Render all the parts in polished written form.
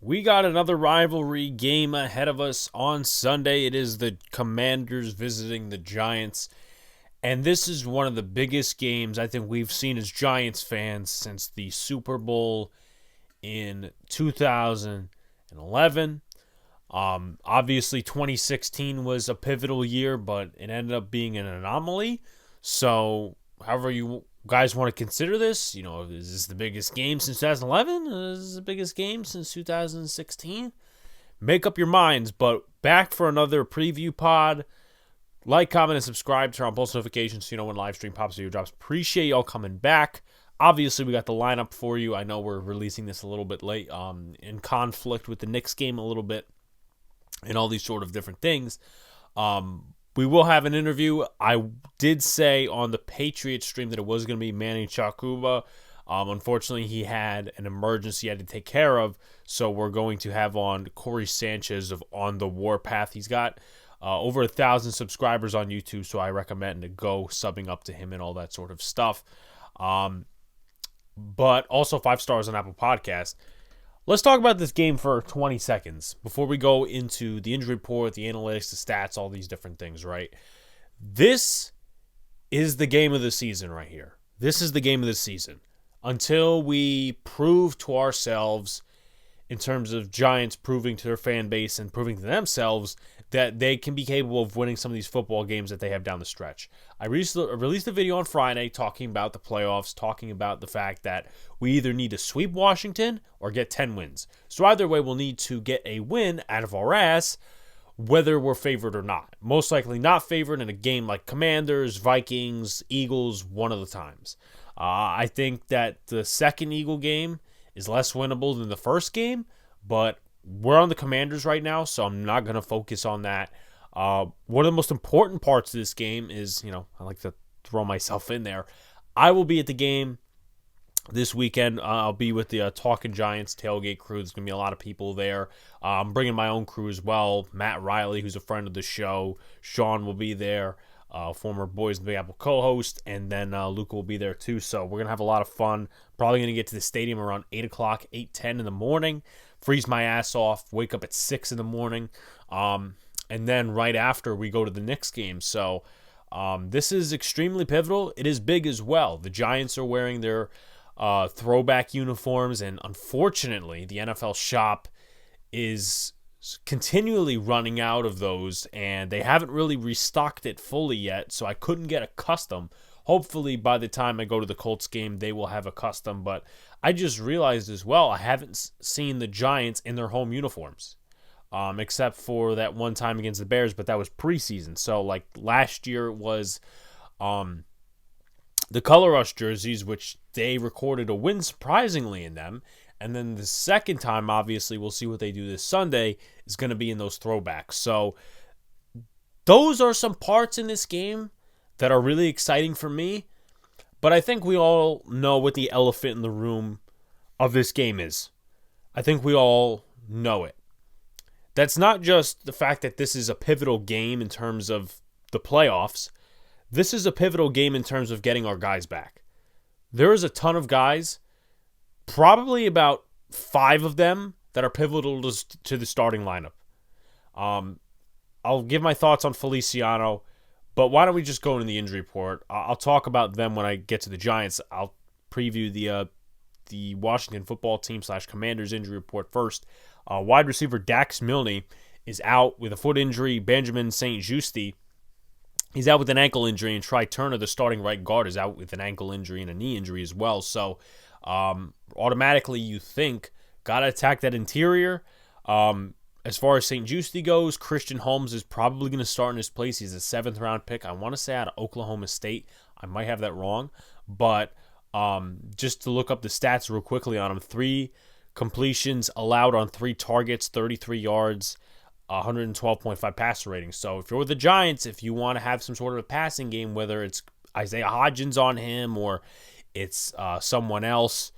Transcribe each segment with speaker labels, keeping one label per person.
Speaker 1: We got another rivalry game ahead of us on Sunday. It is the Commanders visiting the Giants. And this is one of the biggest games I think we've seen as Giants fans since the Super Bowl in 2011. Obviously, 2016 was a pivotal year, but it ended up being an anomaly. So, however you guys want to consider this, is this the biggest game since 2011? Is this the biggest game since 2016? Make up your minds, but back for another preview pod. Like, comment, and subscribe. Turn on post notifications so you know when live stream pops video drops. Appreciate y'all coming back. Obviously, we got the lineup for you. I know we're releasing this a little bit late, in conflict with the Knicks game a little bit, and all these sort of different things. We will have an interview. I did say on the Patriots stream that it was going to be Manny Chakuba. Unfortunately, he had an emergency he had to take care of, so we're going to have on Corey Sanchez of On the Warpath. He's got over 1,000 subscribers on YouTube, so I recommend to go subbing up to him and all that sort of stuff. But also 5 stars on Apple Podcasts. Let's talk about this game for 20 seconds before we go into the injury report, the analytics, the stats, all these different things, right? This is the game of the season right here. This is the game of the season. Until we prove to ourselves, in terms of Giants proving to their fan base and proving to themselves that they can be capable of winning some of these football games that they have down the stretch. I released a video on Friday talking about the playoffs, talking about the fact that we either need to sweep Washington or get 10 wins. So either way, we'll need to get a win out of our ass, whether we're favored or not. Most likely not favored in a game like Commanders, Vikings, Eagles, one of the times. I think that the second Eagle game is less winnable than the first game, but we're on the Commanders right now, so I'm not going to focus on that. One of the most important parts of this game is, I like to throw myself in there. I will be at the game this weekend. I'll be with the Talking Giants tailgate crew. There's going to be a lot of people there. I'm bringing my own crew as well. Matt Riley, who's a friend of the show. Sean will be there. Former Boys in the Big Apple co-host, and then Luca will be there too. So we're going to have a lot of fun. Probably going to get to the stadium around 8 o'clock, 8:10 in the morning, freeze my ass off, wake up at 6 in the morning, and then right after we go to the Knicks game. So this is extremely pivotal. It is big as well. The Giants are wearing their throwback uniforms, and unfortunately, the NFL shop is continually running out of those, and they haven't really restocked it fully yet, so I couldn't get a custom. Hopefully by the time I go to the Colts game they will have a custom, but I just realized as well I haven't seen the Giants in their home uniforms, except for that one time against the Bears, but that was preseason. So like last year it was the Color Rush jerseys, which they recorded a win surprisingly in them. And then the second time, obviously, we'll see what they do this Sunday, is going to be in those throwbacks. So those are some parts in this game that are really exciting for me. But I think we all know what the elephant in the room of this game is. I think we all know it. That's not just the fact that this is a pivotal game in terms of the playoffs. This is a pivotal game in terms of getting our guys back. There is a ton of guys, probably about 5 of them, that are pivotal to the starting lineup. I'll give my thoughts on Feliciano, but why don't we just go into the injury report? I'll talk about them when I get to the Giants. I'll preview the Washington football team / Commanders injury report first. Wide receiver Dax Milne is out with a foot injury. Benjamin St-Juste, he's out with an ankle injury, and Try Turner, the starting right guard, is out with an ankle injury and a knee injury as well. So automatically you think, got to attack that interior. As far as St-Juste goes, Christian Holmes is probably going to start in his place. He's a 7th round pick. I want to say out of Oklahoma State. I might have that wrong. But just to look up the stats real quickly on him, 3 completions allowed on 3 targets, 33 yards, 112.5 passer rating. So if you're the Giants, if you want to have some sort of a passing game, whether it's Isaiah Hodgins on him or it's someone else,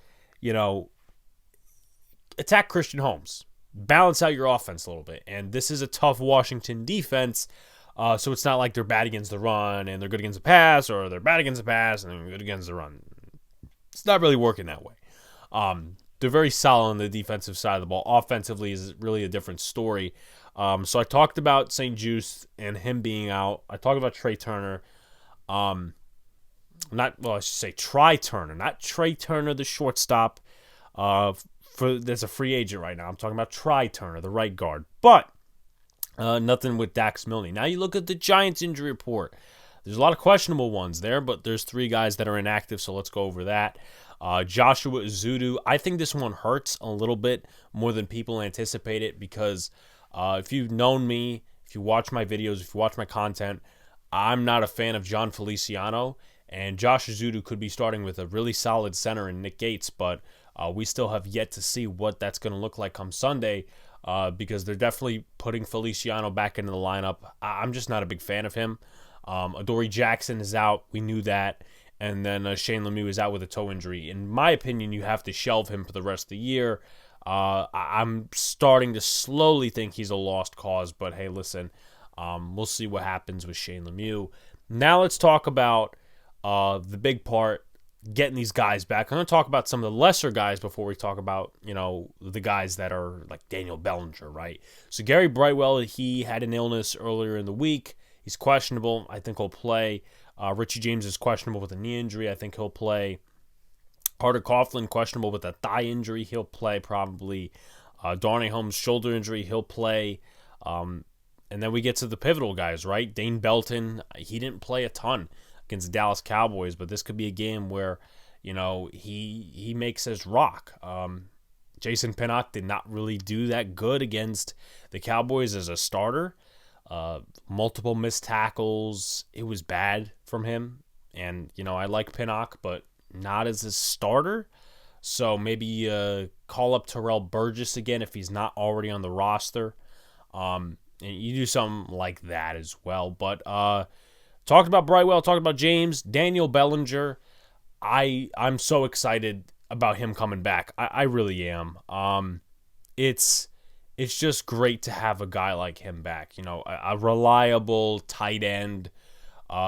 Speaker 1: attack Christian Holmes. Balance out your offense a little bit. And this is a tough Washington defense, so it's not like they're bad against the run and they're good against the pass, or they're bad against the pass and they're good against the run. It's not really working that way. they're very solid on the defensive side of the ball. Offensively is really a different story. So I talked about St. Juice and him being out. I talked about Trey Turner. I should say Try Turner, not Trey Turner, the shortstop. There's a free agent right now. I'm talking about Try Turner, the right guard. But nothing with Dax Milne. Now you look at the Giants injury report. There's a lot of questionable ones there, but there's 3 guys that are inactive, so let's go over that. Joshua Ezeudu, I think this one hurts a little bit more than people anticipate it because if you've known me, if you watch my videos, if you watch my content, I'm not a fan of John Feliciano, and Josh Ezeudu could be starting with a really solid center in Nick Gates, but we still have yet to see what that's going to look like come Sunday because they're definitely putting Feliciano back into the lineup. I'm just not a big fan of him. Adoree Jackson is out. We knew that. And then Shane Lemieux is out with a toe injury. In my opinion, you have to shelve him for the rest of the year. I'm starting to slowly think he's a lost cause. But, hey, listen, we'll see what happens with Shane Lemieux. Now let's talk about the big part, getting these guys back. I'm going to talk about some of the lesser guys before we talk about, the guys that are like Daniel Bellinger, right? So Gary Brightwell, he had an illness earlier in the week. He's questionable. I think he'll play. Richie James is questionable with a knee injury. I think he'll play. Carter Coughlin, questionable with a thigh injury. He'll play probably. Darnay Holmes, shoulder injury. He'll play. And then we get to the pivotal guys, right? Dane Belton, he didn't play a ton against the Dallas Cowboys, but this could be a game where, he makes his rock. Jason Pinnock did not really do that good against the Cowboys as a starter. Multiple missed tackles. It was bad from him. And, I like Pinnock, but not as a starter. So maybe call up Terrell Burgess again if he's not already on the roster. And you do something like that as well. But talked about Brightwell, talked about James. Daniel Bellinger, I'm so excited about him coming back. I really am. It's just great to have a guy like him back. A reliable tight end,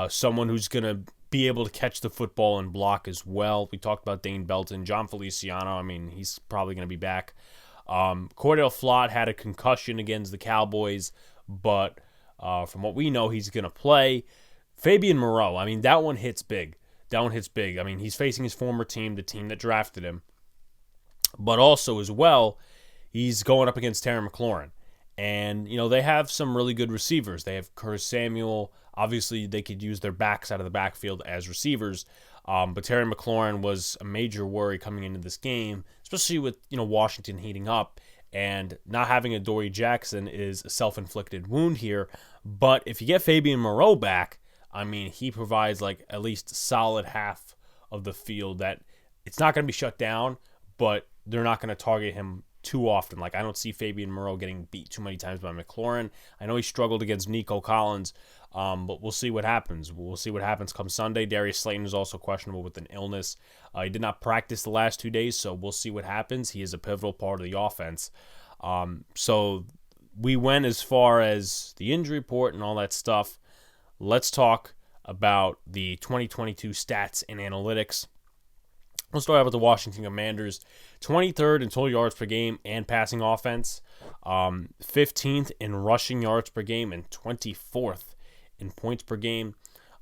Speaker 1: someone who's going to be able to catch the football and block as well. We talked about Dane Belton, John Feliciano. He's probably going to be back. Cordell Flott had a concussion against the Cowboys, but from what we know, he's going to play. Fabian Moreau, that one hits big. He's facing his former team, the team that drafted him. But also as well, he's going up against Terry McLaurin. And, they have some really good receivers. They have Curtis Samuel. Obviously, they could use their backs out of the backfield as receivers. But Terry McLaurin was a major worry coming into this game, especially with, Washington heating up. And not having Adoree Jackson is a self-inflicted wound here. But if you get Fabian Moreau back, he provides like at least a solid half of the field that it's not going to be shut down, but they're not going to target him too often. Like, I don't see Fabian Moreau getting beat too many times by McLaurin. I know he struggled against Nico Collins, but we'll see what happens. We'll see what happens come Sunday. Darius Slayton is also questionable with an illness. He did not practice the last 2 days, so we'll see what happens. He is a pivotal part of the offense. So we went as far as the injury report and all that stuff. Let's talk about the 2022 stats and analytics. We'll start out with the Washington Commanders. 23rd in total yards per game and passing offense. 15th in rushing yards per game and 24th in points per game.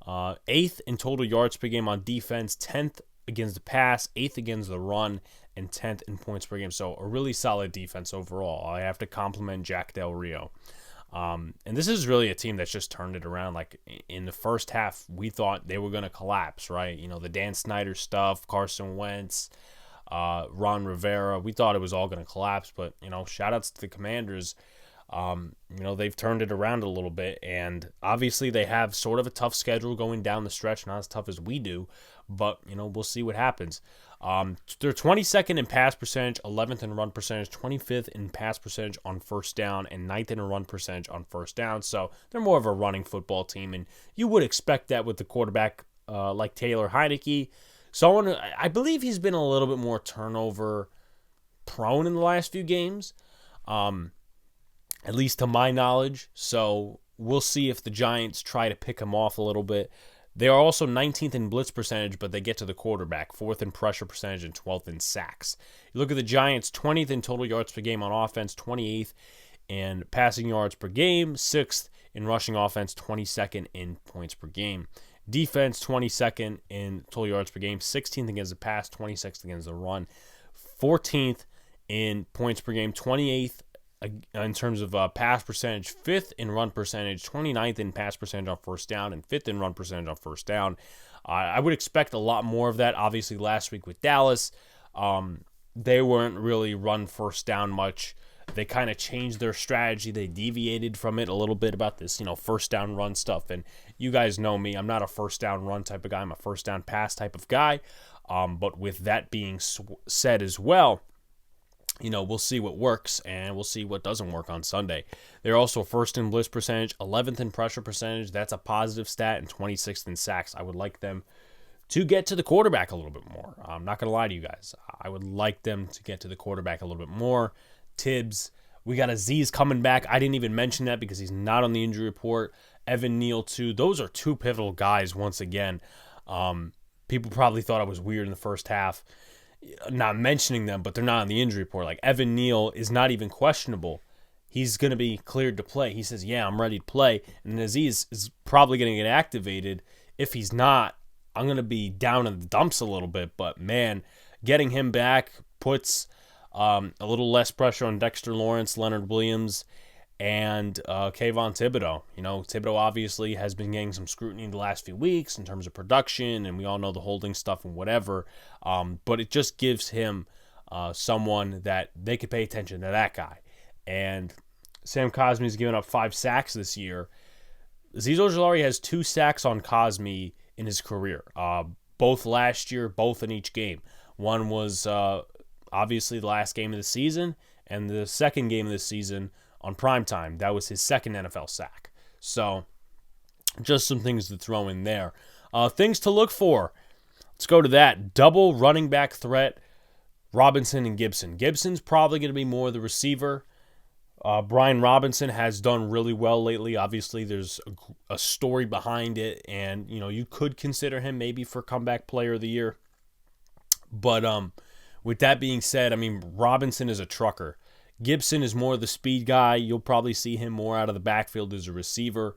Speaker 1: 8th in total yards per game on defense. 10th against the pass. 8th against the run. And 10th in points per game. So a really solid defense overall. I have to compliment Jack Del Rio. And this is really a team that's just turned it around. Like, in the first half, we thought they were going to collapse, right? The Dan Snyder stuff, Carson Wentz, Ron Rivera. We thought it was all going to collapse, but, shout-outs to the Commanders. They've turned it around a little bit, and obviously they have sort of a tough schedule going down the stretch, not as tough as we do, but, we'll see what happens. They're 22nd in pass percentage, 11th in run percentage, 25th in pass percentage on first down, and 9th in run percentage on first down. So they're more of a running football team, and you would expect that with the quarterback like Taylor Heinicke. Someone, I believe he's been a little bit more turnover prone in the last few games, at least to my knowledge. So we'll see if the Giants try to pick him off a little bit. They are also 19th in blitz percentage, but they get to the quarterback, 4th in pressure percentage, and 12th in sacks. You look at the Giants, 20th in total yards per game on offense, 28th in passing yards per game, 6th in rushing offense, 22nd in points per game. Defense, 22nd in total yards per game, 16th against the pass, 26th against the run, 14th in points per game, 28th in terms of pass percentage, 5th in run percentage, 29th in pass percentage on first down, and 5th in run percentage on first down. I would expect a lot more of that. Obviously, last week with Dallas, they weren't really run first down much. They kind of changed their strategy. They deviated from it a little bit about this, first down run stuff. And you guys know me. I'm not a first down run type of guy. I'm a first down pass type of guy. But with that being said as well, we'll see what works and we'll see what doesn't work on Sunday. They're also first in blitz percentage, 11th in pressure percentage. That's a positive stat, and 26th in sacks. I would like them to get to the quarterback a little bit more. I'm not going to lie to you guys. I would like them to get to the quarterback a little bit more. Tibbs, we got Aziz coming back. I didn't even mention that because he's not on the injury report. Evan Neal, too. Those are two pivotal guys once again. People probably thought I was weird in the first half not mentioning them, but they're not on the injury report. Like, Evan Neal is not even questionable. He's going to be cleared to play. He says, yeah, I'm ready to play. And Aziz is probably going to get activated. If he's not, I'm going to be down in the dumps a little bit. But, man, getting him back puts a little less pressure on Dexter Lawrence, Leonard Williams, and Kayvon Thibodeau. Thibodeau obviously has been getting some scrutiny in the last few weeks in terms of production, and we all know the holding stuff and whatever. But it just gives him someone that they could pay attention to that guy. And Sam Cosmi's given up 5 sacks this year. Azeez Ojulari has 2 sacks on Cosmi in his career, both last year, both in each game. One was obviously the last game of the season, and the second game of the season on primetime. That was his second NFL sack. So, just some things to throw in there. Things to look for. Let's go to that. Double running back threat, Robinson and Gibson. Gibson's probably going to be more the receiver. Brian Robinson has done really well lately. Obviously, there's a story behind it, and you could consider him maybe for comeback player of the year. But with that being said, Robinson is a trucker. Gibson is more the speed guy. You'll probably see him more out of the backfield as a receiver,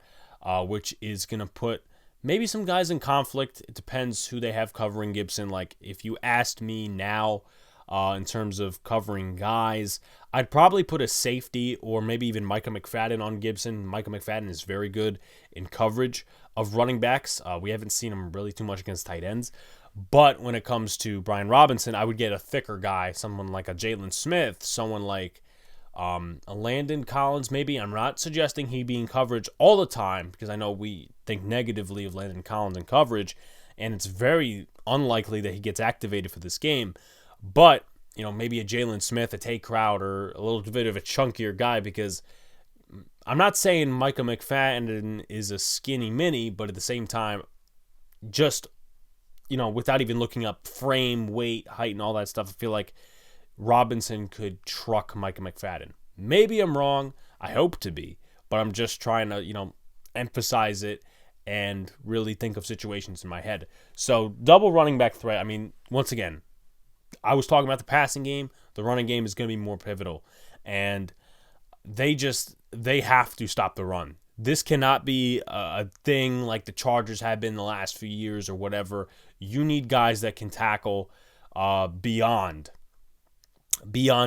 Speaker 1: which is going to put maybe some guys in conflict. It depends who they have covering Gibson. Like, if you asked me now in terms of covering guys, I'd probably put a safety or maybe even Micah McFadden on Gibson. Micah McFadden is very good in coverage of running backs. We haven't seen him really too much against tight ends. But when it comes to Brian Robinson, I would get a thicker guy, someone like a Jalen Smith, someone like a Landon Collins, maybe. I'm not suggesting he be in coverage all the time because I know we think negatively of Landon Collins in coverage, and it's very unlikely that he gets activated for this game. But, maybe a Jalen Smith, a Tay Crowder, a little bit of a chunkier guy, because I'm not saying Micah McFadden is a skinny mini, but at the same time, just, without even looking up frame, weight, height, and all that stuff, I feel like Robinson could truck Micah McFadden. Maybe I'm wrong. I hope to be. But I'm just trying to, emphasize it and really think of situations in my head. So, double running back threat. Once again, I was talking about the passing game. The running game is going to be more pivotal. And they have to stop the run. This cannot be a thing like the Chargers have been the last few years or whatever. You need guys that can tackle beyond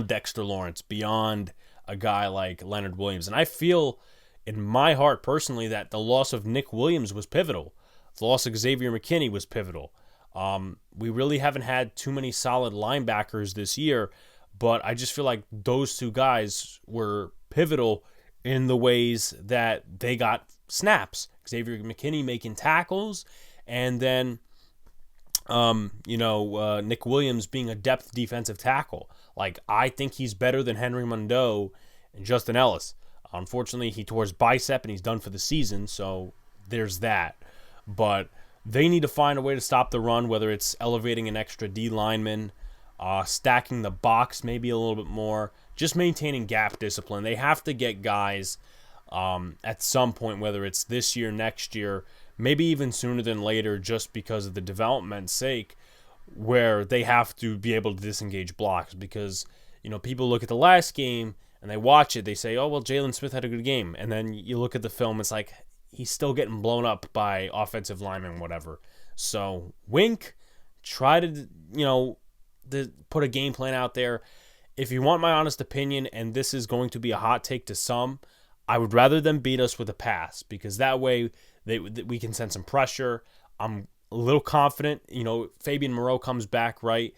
Speaker 1: Dexter Lawrence, beyond a guy like Leonard Williams. And I feel in my heart personally that the loss of Nick Williams was pivotal. The loss of Xavier McKinney was pivotal. We really haven't had too many solid linebackers this year, but I just feel like those two guys were pivotal in the ways that they got snaps. Xavier McKinney making tackles, and then Nick Williams being a depth defensive tackle. Like, I think he's better than Henry Mondeau and Justin Ellis. Unfortunately, he tore his bicep and he's done for the season, so there's that. But they need to find a way to stop the run, whether it's elevating an extra D lineman, stacking the box maybe a little bit more, just maintaining gap discipline. They have to get guys at some point, whether it's this year, next year, maybe even sooner than later, just because of the development's sake, where they have to be able to disengage blocks. Because, people look at the last game and they watch it, they say, oh, well, Jalen Smith had a good game. And then you look at the film, it's like he's still getting blown up by offensive linemen, whatever. So, wink, try to, put a game plan out there. If you want my honest opinion, and this is going to be a hot take to some, I would rather them beat us with a pass, because that way we can send some pressure. I'm a little confident. Fabian Moreau comes back, right?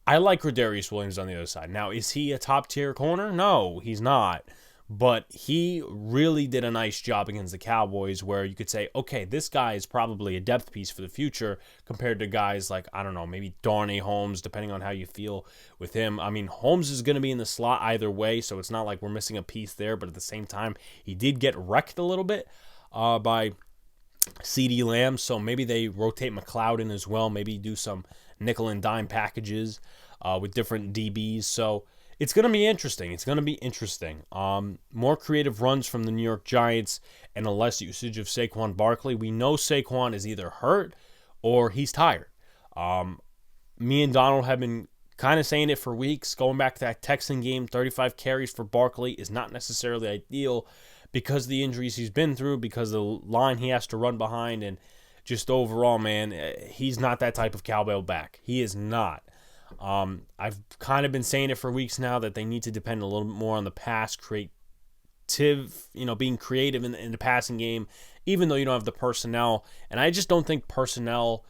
Speaker 1: I like Rodarius Williams on the other side. Now, is he a top-tier corner? No, he's not. But he really did a nice job against the Cowboys, where you could say, okay, this guy is probably a depth piece for the future compared to guys like, I don't know, maybe Darnay Holmes, depending on how you feel with him. I mean, Holmes is going to be in the slot either way, so it's not like we're missing a piece there. But at the same time, he did get wrecked a little bit by CeeDee Lamb, so maybe they rotate McLeod in as well. Maybe do some nickel and dime packages with different DBs. So it's going to be interesting. More creative runs from the New York Giants and a less usage of Saquon Barkley. We know Saquon is either hurt or he's tired. Me and Donald have been kind of saying it for weeks. Going back to that Texan game, 35 carries for Barkley is not necessarily ideal because of the injuries he's been through, because of the line he has to run behind, and just overall, man, he's not that type of cowbell back. He is not. I've kind of been saying it for weeks now that they need to depend a little bit more on the pass, being creative in the passing game, even though you don't have the personnel. And I just don't think personnel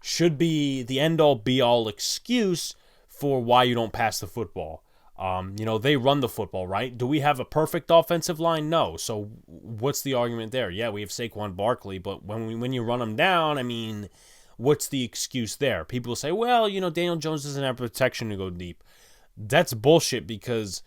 Speaker 1: should be the end-all, be-all excuse for why you don't pass the football. They run the football, right? Do we have a perfect offensive line? No. So what's the argument there? Yeah, we have Saquon Barkley, but when you run them down, I mean, what's the excuse there? People will say, well, Daniel Jones doesn't have protection to go deep. That's bullshit because,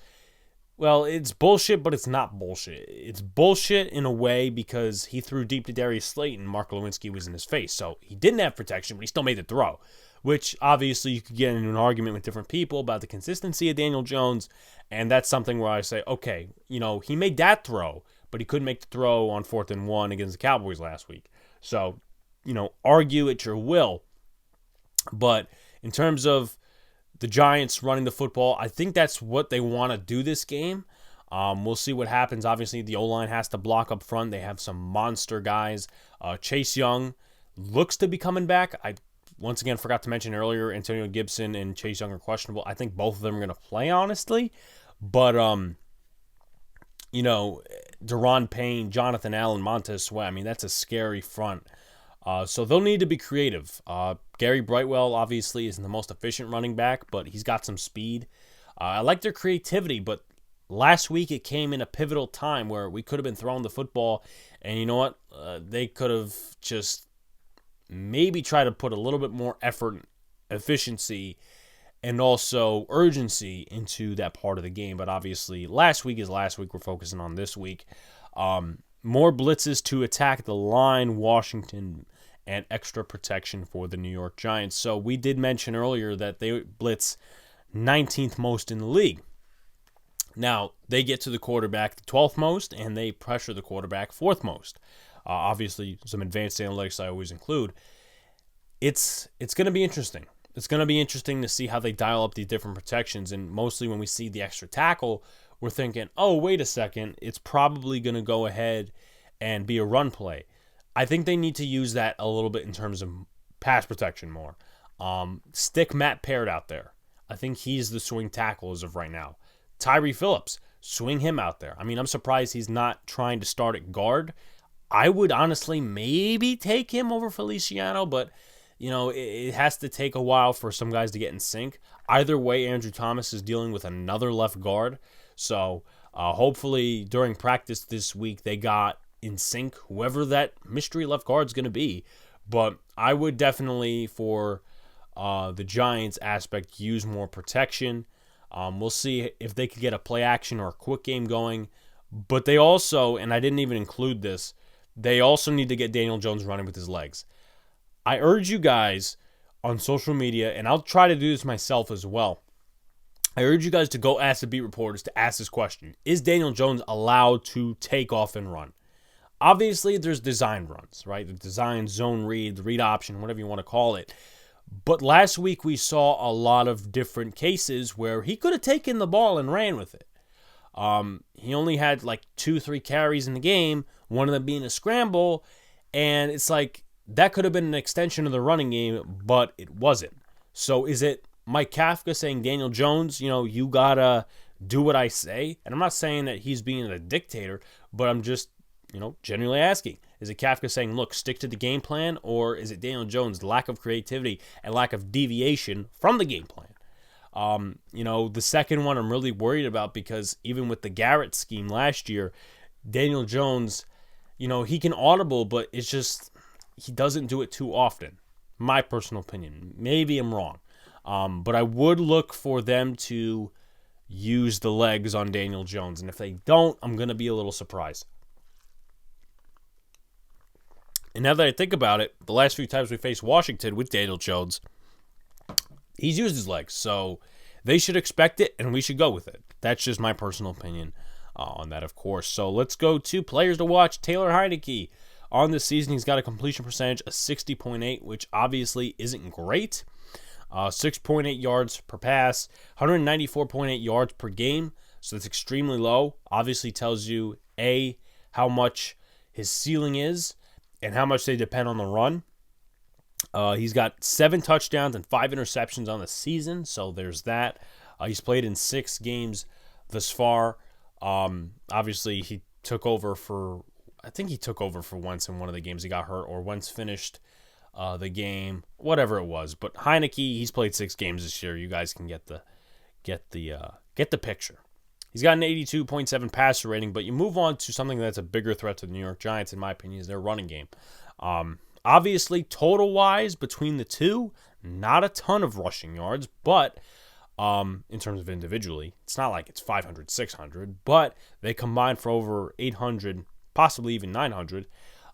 Speaker 1: well, it's bullshit, but it's not bullshit. It's bullshit in a way because he threw deep to Darius Slayton and Mark Lewinsky was in his face. So he didn't have protection, but he still made the throw, which obviously you could get into an argument with different people about the consistency of Daniel Jones, and that's something where I say, okay, he made that throw, but he couldn't make the throw on 4th and 1 against the Cowboys last week. So, argue at your will. But in terms of the Giants running the football, I think that's what they want to do this game. We'll see what happens. Obviously, the O-line has to block up front. They have some monster guys. Chase Young looks to be coming back. I once again forgot to mention earlier, Antonio Gibson and Chase Young are questionable. I think both of them are going to play, honestly. But, Deron Payne, Jonathan Allen, Montez Sweat, I mean, that's a scary front. So they'll need to be creative. Gary Brightwell, obviously, isn't the most efficient running back, but he's got some speed. I like their creativity, but last week it came in a pivotal time where we could have been throwing the football, and you know what? They could have just maybe tried to put a little bit more effort, efficiency, and also urgency into that part of the game. But obviously, last week is last week. We're focusing on this week. More blitzes to attack the line, Washington, and extra protection for the New York Giants. So we did mention earlier that they blitz 19th most in the league. Now, they get to the quarterback the 12th most, and they pressure the quarterback 4th most. Obviously, some advanced analytics I always include. It's going to be interesting. It's going to be interesting to see how they dial up these different protections, and mostly when we see the extra tackle, we're thinking, oh, wait a second, it's probably going to go ahead and be a run play. I think they need to use that a little bit in terms of pass protection more. Stick Matt Peart out there. I think he's the swing tackle as of right now. Tyree Phillips, swing him out there. I mean, I'm surprised he's not trying to start at guard. I would honestly maybe take him over Feliciano, but it has to take a while for some guys to get in sync. Either way, Andrew Thomas is dealing with another left guard. So hopefully during practice this week they got in sync whoever that mystery left guard is going to be. But I would definitely, for the Giants aspect, use more protection. We'll see if they could get a play action or a quick game going. But they also, and I didn't even include this, they also need to get Daniel Jones running with his legs. I urge you guys on social media, and I'll try to do this myself as well, I urge you guys to go ask the beat reporters to ask this question. Is Daniel Jones allowed to take off and run? Obviously, there's design runs, right? The design, zone read, the read option, whatever you want to call it. But last week we saw a lot of different cases where he could have taken the ball and ran with it. He only had like 2-3 carries in the game, one of them being a scramble, and it's like that could have been an extension of the running game, but it wasn't. So is it Mike Kafka saying, Daniel Jones, you gotta do what I say? And I'm not saying that he's being a dictator, but I'm just, genuinely asking. Is it Kafka saying, look, stick to the game plan, or is it Daniel Jones' lack of creativity and lack of deviation from the game plan? The second one I'm really worried about because even with the Garrett scheme last year, Daniel Jones, he can audible, but it's just he doesn't do it too often. My personal opinion. Maybe I'm wrong. But I would look for them to use the legs on Daniel Jones. And if they don't, I'm going to be a little surprised. And now that I think about it, the last few times we faced Washington with Daniel Jones, he's used his legs. So they should expect it, and we should go with it. That's just my personal opinion on that, of course. So let's go to players to watch. Taylor Heinicke. On this season, he's got a completion percentage of 60.8, which obviously isn't great. 6.8 yards per pass, 194.8 yards per game. So that's extremely low. Obviously tells you, A, how much his ceiling is and how much they depend on the run. He's got 7 touchdowns and 5 interceptions on the season, so there's that. He's played in 6 games thus far. Obviously, he took over for Wentz in one of the games. He got hurt, or Wentz finished the game, whatever it was. But Heinicke, he's played 6 games this year. You guys can get the picture. He's got an 82.7 passer rating, but you move on to something that's a bigger threat to the New York Giants, in my opinion, is their running game. Obviously, total-wise, between the two, not a ton of rushing yards, but in terms of individually, it's not like it's 500, 600, but they combine for over 800, possibly even 900.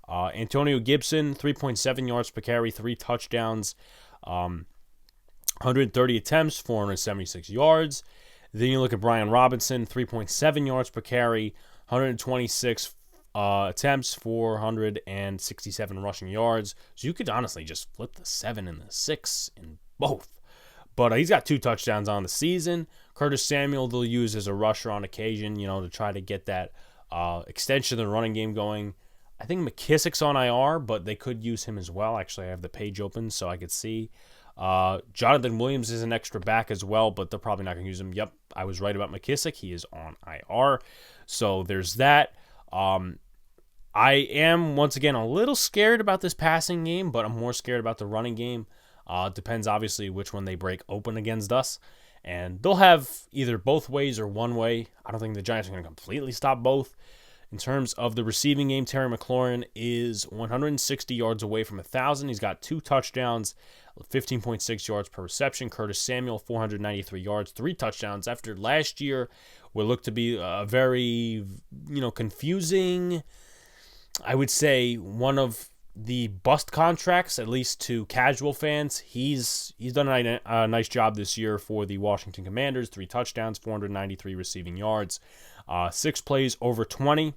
Speaker 1: Antonio Gibson, 3.7 yards per carry, 3 touchdowns, 130 attempts, 476 yards. Then you look at Brian Robinson, 3.7 yards per carry, 126 attempts, 467 rushing yards. So you could honestly just flip the 7 and the 6 in both. But he's got 2 touchdowns on the season. Curtis Samuel they'll use as a rusher on occasion, to try to get that extension of the running game going. I think McKissick's on IR, but they could use him as well. Actually, I have the page open so I could see. Jonathan Williams is an extra back as well, but they're probably not going to use him. Yep, I was right about McKissick. He is on IR. So there's that. I am, once again, a little scared about this passing game, but I'm more scared about the running game. Depends, obviously, which one they break open against us. And they'll have either both ways or one way. I don't think the Giants are going to completely stop both. In terms of the receiving game, Terry McLaurin is 160 yards away from 1,000. He's got 2 touchdowns, 15.6 yards per reception. Curtis Samuel, 493 yards, 3 touchdowns. After last year, what looked to be a very, confusing, I would say, one of the bust contracts, at least to casual fans. He's done a nice job this year for the Washington Commanders. 3 touchdowns, 493 receiving yards, 6 plays over 20.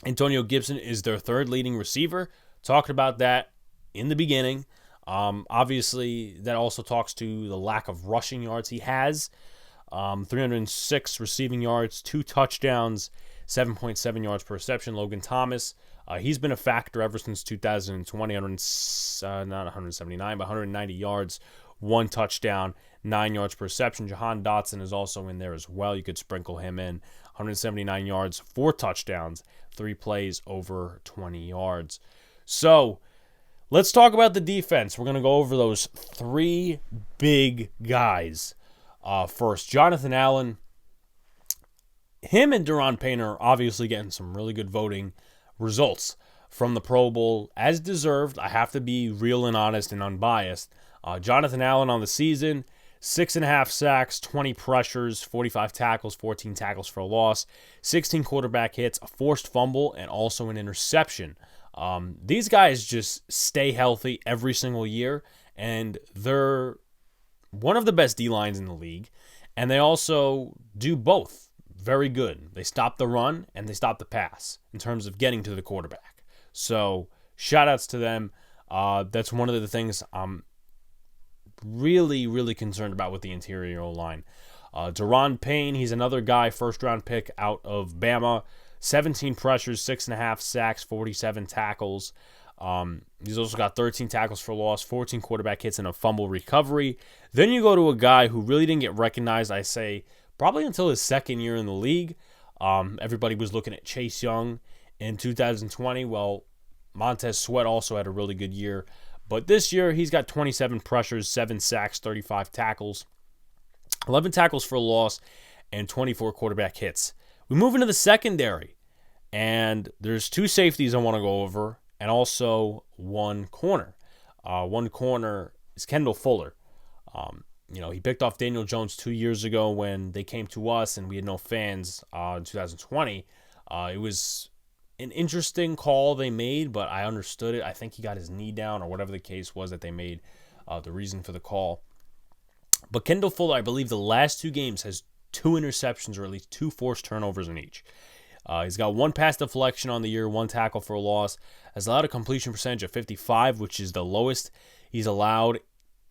Speaker 1: Antonio Gibson is their 3rd leading receiver. Talked about that in the beginning. Obviously, that also talks to the lack of rushing yards he has. 306 receiving yards, 2 touchdowns, 7.7 yards per reception. Logan Thomas, he's been a factor ever since 2020, not 179, but 190 yards, 1 touchdown, 9 yards per reception. Jahan Dotson is also in there as well. You could sprinkle him in. 179 yards, 4 touchdowns, 3 plays over 20 yards. So let's talk about the defense. We're going to go over those 3 big guys. First, Jonathan Allen. Him and Deron Payne are obviously getting some really good voting results from the Pro Bowl, as deserved. I have to be real and honest and unbiased. Jonathan Allen on the season, 6.5 sacks, 20 pressures, 45 tackles, 14 tackles for a loss, 16 quarterback hits, a forced fumble, and also an interception. These guys just stay healthy every single year, and they're one of the best D-lines in the league, and they also do both very good. They stopped the run and they stopped the pass in terms of getting to the quarterback. So shout outs to them. That's one of the things I'm really, really concerned about with the interior O-line. Deron Payne, he's another guy, first-round pick out of Bama. 17 pressures, 6.5 sacks, 47 tackles. He's also got 13 tackles for loss, 14 quarterback hits, and a fumble recovery. Then you go to a guy who really didn't get recognized, I say, probably until his second year in the league. Everybody was looking at Chase Young in 2020. Well, Montez Sweat also had a really good year. But this year, he's got 27 pressures, 7 sacks, 35 tackles, 11 tackles for loss, and 24 quarterback hits. We move into the secondary, and there's 2 safeties I want to go over, and also 1 corner. One corner is Kendall Fuller. He picked off Daniel Jones 2 years ago when they came to us and we had no fans in 2020. It was an interesting call they made, but I understood it. I think he got his knee down or whatever the case was that they made the reason for the call. But Kendall Fuller, I believe the last 2 games, has 2 interceptions or at least 2 forced turnovers in each. He's got 1 pass deflection on the year, 1 tackle for a loss. Has allowed a completion percentage of 55, which is the lowest he's allowed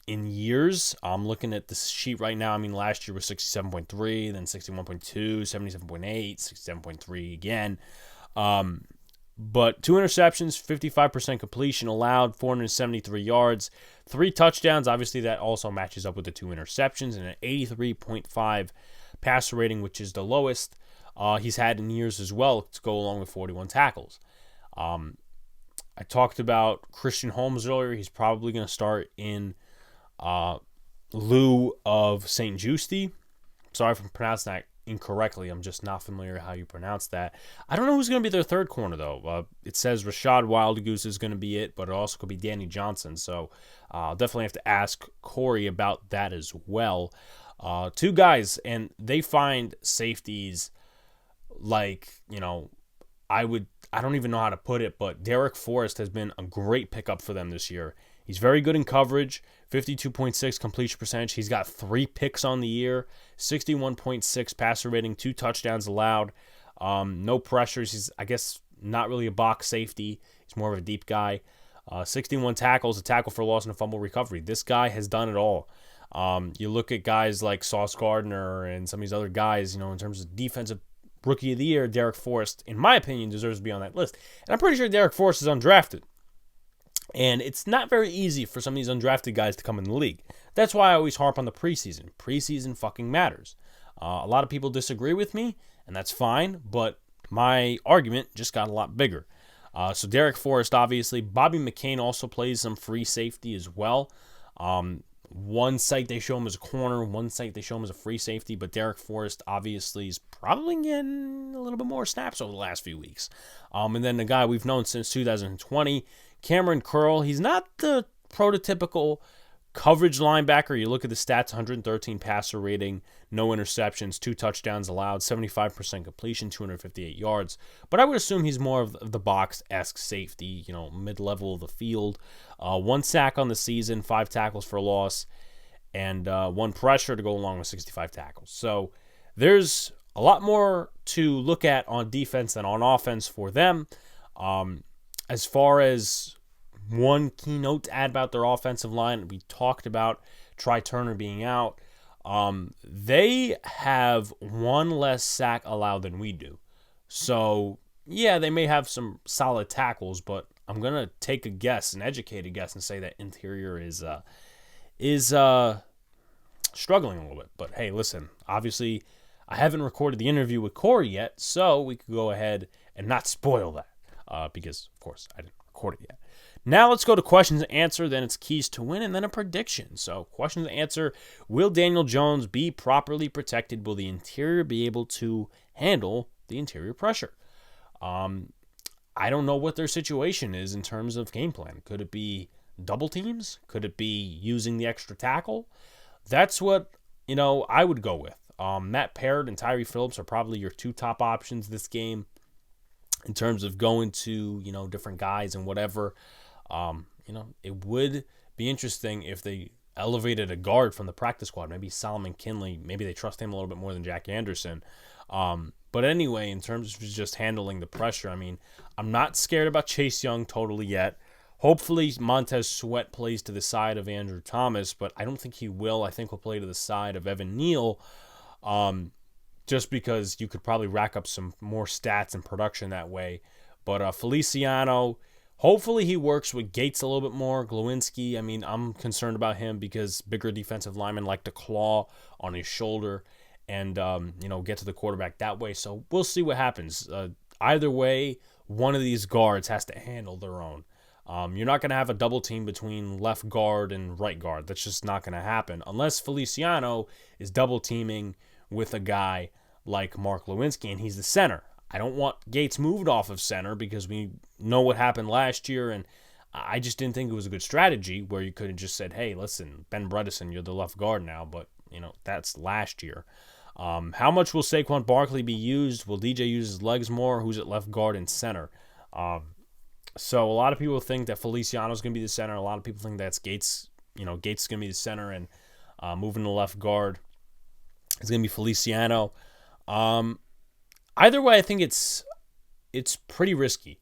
Speaker 1: in years. I'm looking at this sheet right now. I mean, last year was 67.3, then 61.2, 77.8, 67.3 again. But 2 interceptions, 55% completion allowed, 473 yards, 3 touchdowns. Obviously, that also matches up with the 2 interceptions, and an 83.5 passer rating, which is the lowest he's had in years as well, to go along with 41 tackles. I talked about Christian Holmes earlier. He's probably going to start in lieu of St. Justi. Sorry if I'm pronouncing that incorrectly. I'm just not familiar how you pronounce that. I don't know who's going to be their third corner, though. It says Rashad Wildgoose is going to be it, but it also could be Danny Johnson. So I'll definitely have to ask Corey about that as well. 2 guys, and they find safeties like, I don't even know how to put it, but Derek Forrest has been a great pickup for them this year. He's very good in coverage, 52.6 completion percentage. He's got 3 picks on the year, 61.6 passer rating, 2 touchdowns allowed, no pressures. He's, I guess, not really a box safety. He's more of a deep guy. 61 tackles, a tackle for loss, and a fumble recovery. This guy has done it all. You look at guys like Sauce Gardner and some of these other guys, in terms of defensive Rookie of the Year, Derek Forrest, in my opinion, deserves to be on that list. And I'm pretty sure Derek Forrest is undrafted. And it's not very easy for some of these undrafted guys to come in the league. That's why I always harp on the preseason. Preseason fucking matters. A lot of people disagree with me, and that's fine, but my argument just got a lot bigger. So Derek Forrest, obviously. Bobby McCain also plays some free safety as well. One site they show him as a corner, one site they show him as a free safety, but Derek Forrest obviously is probably getting a little bit more snaps over the last few weeks. And then the guy we've known since 2020, Cameron Curl, he's not the prototypical coverage linebacker. You look at the stats, 113 passer rating, no interceptions, 2 touchdowns allowed, 75% completion, 258 yards. But I would assume he's more of the box-esque safety, mid-level of the field. 1 sack on the season, 5 tackles for loss, and 1 pressure to go along with 65 tackles. So there's a lot more to look at on defense than on offense for them. As far as one key note to add about their offensive line, we talked about Try Turner being out. They have 1 less sack allowed than we do. So, yeah, they may have some solid tackles, but I'm going to take a guess, an educated guess, and say that interior is struggling a little bit. But, hey, listen, obviously I haven't recorded the interview with Corey yet, so we could go ahead and not spoil that because, of course, I didn't record it yet. Now let's go to questions and answer, then it's keys to win, and then a prediction. So questions and answer, will Daniel Jones be properly protected? Will the interior be able to handle the interior pressure? I don't know what their situation is in terms of game plan. Could it be double teams? Could it be using the extra tackle? That's what, I would go with. Matt Parrott and Tyree Phillips are probably your 2 top options this game in terms of going to, different guys and whatever. It would be interesting if they elevated a guard from the practice squad. Maybe Solomon Kinley. Maybe they trust him a little bit more than Jack Anderson. But anyway, in terms of just handling the pressure, I mean, I'm not scared about Chase Young totally yet. Hopefully, Montez Sweat plays to the side of Andrew Thomas, but I don't think he will. I think he'll play to the side of Evan Neal, just because you could probably rack up some more stats and production that way. But Feliciano, hopefully he works with Gates a little bit more. Glowinski, I mean, I'm concerned about him because bigger defensive linemen like to claw on his shoulder and, get to the quarterback that way. So we'll see what happens. Either way, one of these guards has to handle their own. You're not going to have a double team between left guard and right guard. That's just not going to happen unless Feliciano is double teaming with a guy like Mark Lewinsky and he's the center. I don't want Gates moved off of center because we know what happened last year, and I just didn't think it was a good strategy where you could have just said, hey, listen, Ben Bredesen, you're the left guard now, but, that's last year. How much will Saquon Barkley be used? Will DJ use his legs more? Who's at left guard and center? So a lot of people think that Feliciano is going to be the center. A lot of people think that's Gates. Gates is going to be the center, and moving to left guard is going to be Feliciano. Either way, I think it's pretty risky.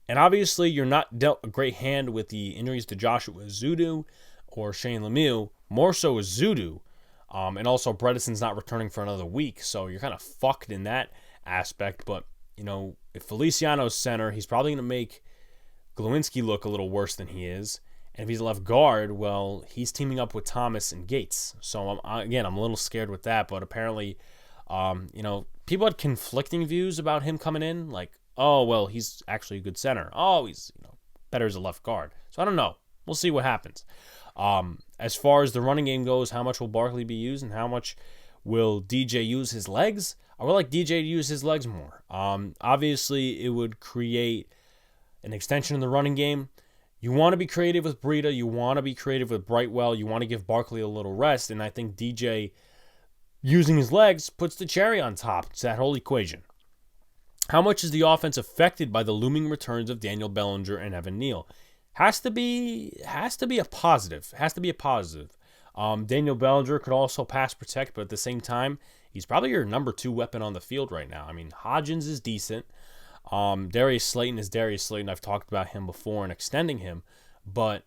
Speaker 1: And obviously, you're not dealt a great hand with the injuries to Joshua Zudu or Shane Lemieux. More so is Zudu. And also, Bredesen's not returning for another week. So you're kind of fucked in that aspect. But, if Feliciano's center, he's probably going to make Glowinski look a little worse than he is. And if he's left guard, well, he's teaming up with Thomas and Gates. So, I'm a little scared with that. But apparently, people had conflicting views about him coming in. Like, oh, well, he's actually a good center. Oh, he's better as a left guard. So I don't know. We'll see what happens. As far as the running game goes, how much will Barkley be used and how much will DJ use his legs? I would like DJ to use his legs more. Obviously, it would create an extension in the running game. You want to be creative with Breida. You want to be creative with Brightwell. You want to give Barkley a little rest. And I think DJ using his legs puts the cherry on top. It's that whole equation. How much is the offense affected by the looming returns of Daniel Bellinger and Evan Neal? Has to be a positive. Daniel Bellinger could also pass protect, but at the same time, he's probably your number 2 weapon on the field right now. I mean, Hodgins is decent. Darius Slayton is Darius Slayton. I've talked about him before and extending him. But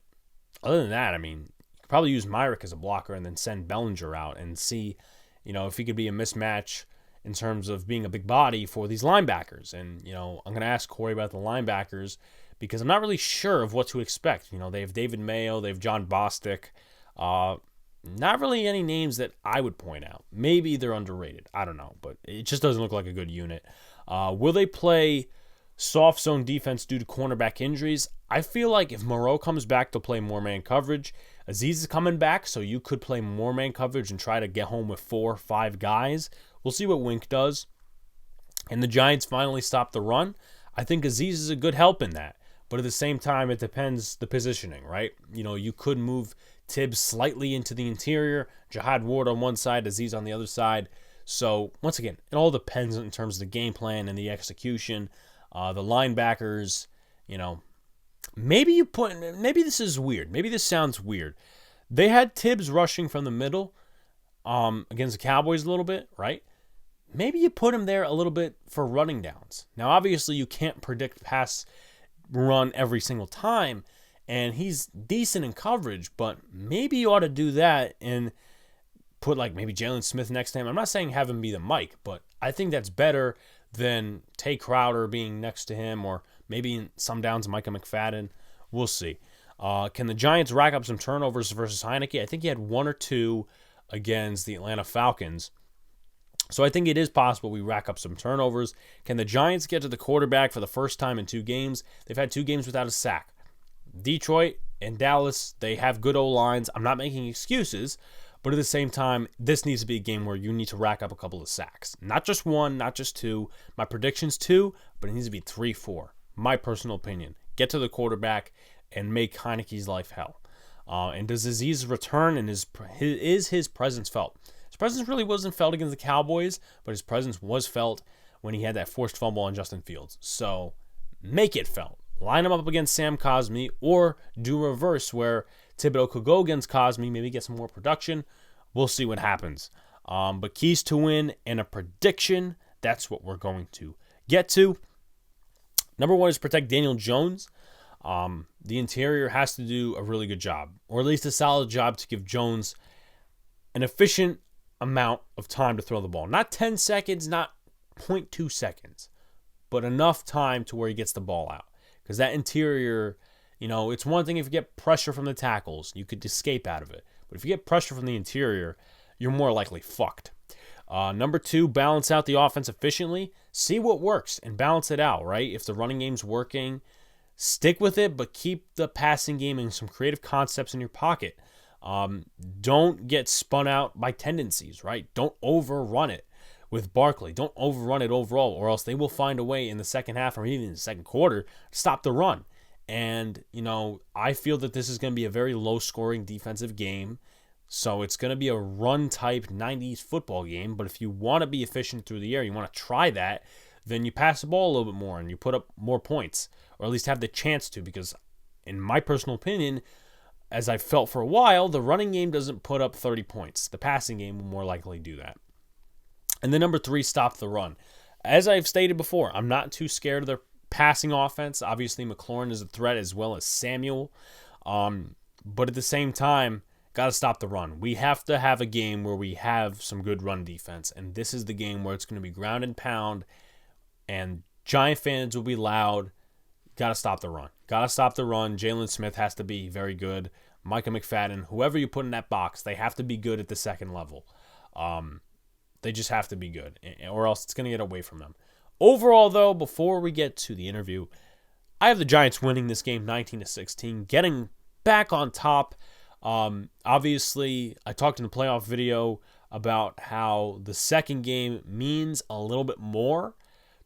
Speaker 1: other than that, I mean, you could probably use Myrick as a blocker and then send Bellinger out and see, if he could be a mismatch in terms of being a big body for these linebackers. And, I'm going to ask Corey about the linebackers because I'm not really sure of what to expect. They have David Mayo, they have John Bostic. Not really any names that I would point out. Maybe they're underrated. I don't know, but it just doesn't look like a good unit. Will they play soft zone defense due to cornerback injuries? I feel like if Moreau comes back, they'll play more man coverage. Aziz is coming back, so you could play more man coverage and try to get home with 4 or 5 guys. We'll see what Wink does. And the Giants finally stopped the run. I think Aziz is a good help in that. But at the same time, it depends the positioning, right? You could move Tibbs slightly into the interior, Jihad Ward on one side, Aziz on the other side. So, once again, it all depends in terms of the game plan and the execution. The linebackers, maybe this is weird. Maybe this sounds weird. They had Tibbs rushing from the middle against the Cowboys a little bit, right? Maybe you put him there a little bit for running downs. Now, obviously, you can't predict pass run every single time, and he's decent in coverage, but maybe you ought to do that and put maybe Jalen Smith next to him. I'm not saying have him be the Mike, but I think that's better than Tay Crowder being next to him, or maybe in some downs Micah McFadden. We'll see. Can the Giants rack up some turnovers versus Heineke? I think he had 1 or 2 against the Atlanta Falcons. So I think it is possible we rack up some turnovers. Can the Giants get to the quarterback for the first time in 2 games? They've had 2 games without a sack. Detroit and Dallas, they have good O-lines. I'm not making excuses, but at the same time, this needs to be a game where you need to rack up a couple of sacks. Not just 1, not just 2. My prediction's 2, but it needs to be 3, 4. My personal opinion. Get to the quarterback and make Heineke's life hell. And does Aziz return, and is his presence felt? His presence really wasn't felt against the Cowboys, but his presence was felt when he had that forced fumble on Justin Fields. So make it felt. Line him up against Sam Cosmi, or do reverse where Thibodeau could go against Cosme, maybe get some more production. We'll see what happens. But keys to win and a prediction, that's what we're going to get to. Number one is protect Daniel Jones. The interior has to do a really good job, or at least a solid job, to give Jones an efficient amount of time to throw the ball. Not 10 seconds, not 0.2 seconds, but enough time to where he gets the ball out. Because that interior, it's one thing if you get pressure from the tackles, you could escape out of it. But if you get pressure from the interior, you're more likely fucked. Number two, balance out the offense efficiently. See what works and balance it out, right? If the running game's working, stick with it, but keep the passing game and some creative concepts in your pocket. Don't get spun out by tendencies, right? Don't overrun it with Barkley. Don't overrun it overall, or else they will find a way in the second half or even in the second quarter to stop the run. And, I feel that this is going to be a very low-scoring defensive game. So it's going to be a run-type 90s football game. But if you want to be efficient through the air, you want to try that, then you pass the ball a little bit more and you put up more points, or at least have the chance to. Because in my personal opinion, as I've felt for a while, the running game doesn't put up 30 points. The passing game will more likely do that. And then number three, stop the run. As I've stated before, I'm not too scared of their passing offense. Obviously, McLaurin is a threat as well as Samuel. But at the same time, got to stop the run. We have to have a game where we have some good run defense. And this is the game where it's going to be ground and pound. And Giant fans will be loud. Got to stop the run. Got to stop the run. Jalen Smith has to be very good. Micah McFadden, whoever you put in that box, they have to be good at the second level. They just have to be good, or else it's going to get away from them. Overall, though, before we get to the interview, I have the Giants winning this game 19-16, getting back on top. Obviously, I talked in the playoff video about how the second game means a little bit more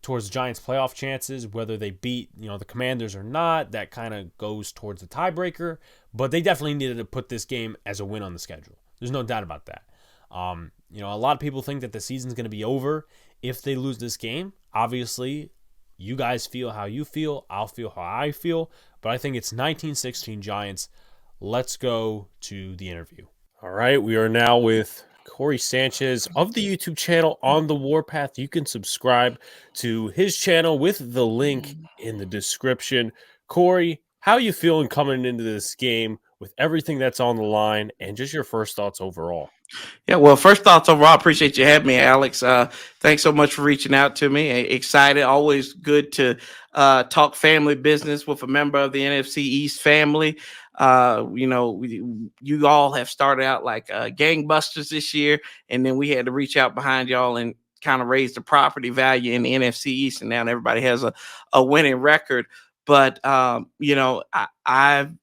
Speaker 1: towards the Giants' playoff chances, whether they beat the Commanders or not. That kind of goes towards the tiebreaker, but they definitely needed to put this game as a win on the schedule. There's no doubt about that. A lot of people think that the season's going to be over if they lose this game. Obviously, you guys feel how you feel. I'll feel how I feel. But I think it's 19-16 Giants. Let's go to the interview. All right, we are now with Corey Sanchez of the YouTube channel On the Warpath. You can subscribe to his channel with the link in the description. Corey, how are you feeling coming into this game with everything that's on the line and just your first thoughts overall?
Speaker 2: Yeah, well, first thoughts overall, appreciate you having me, Alex. Thanks so much for reaching out to me. Excited, always good to talk family business with a member of the NFC East family. You all have started out like gangbusters this year, and then we had to reach out behind y'all and kind of raise the property value in the NFC East, and now everybody has a winning record. But I've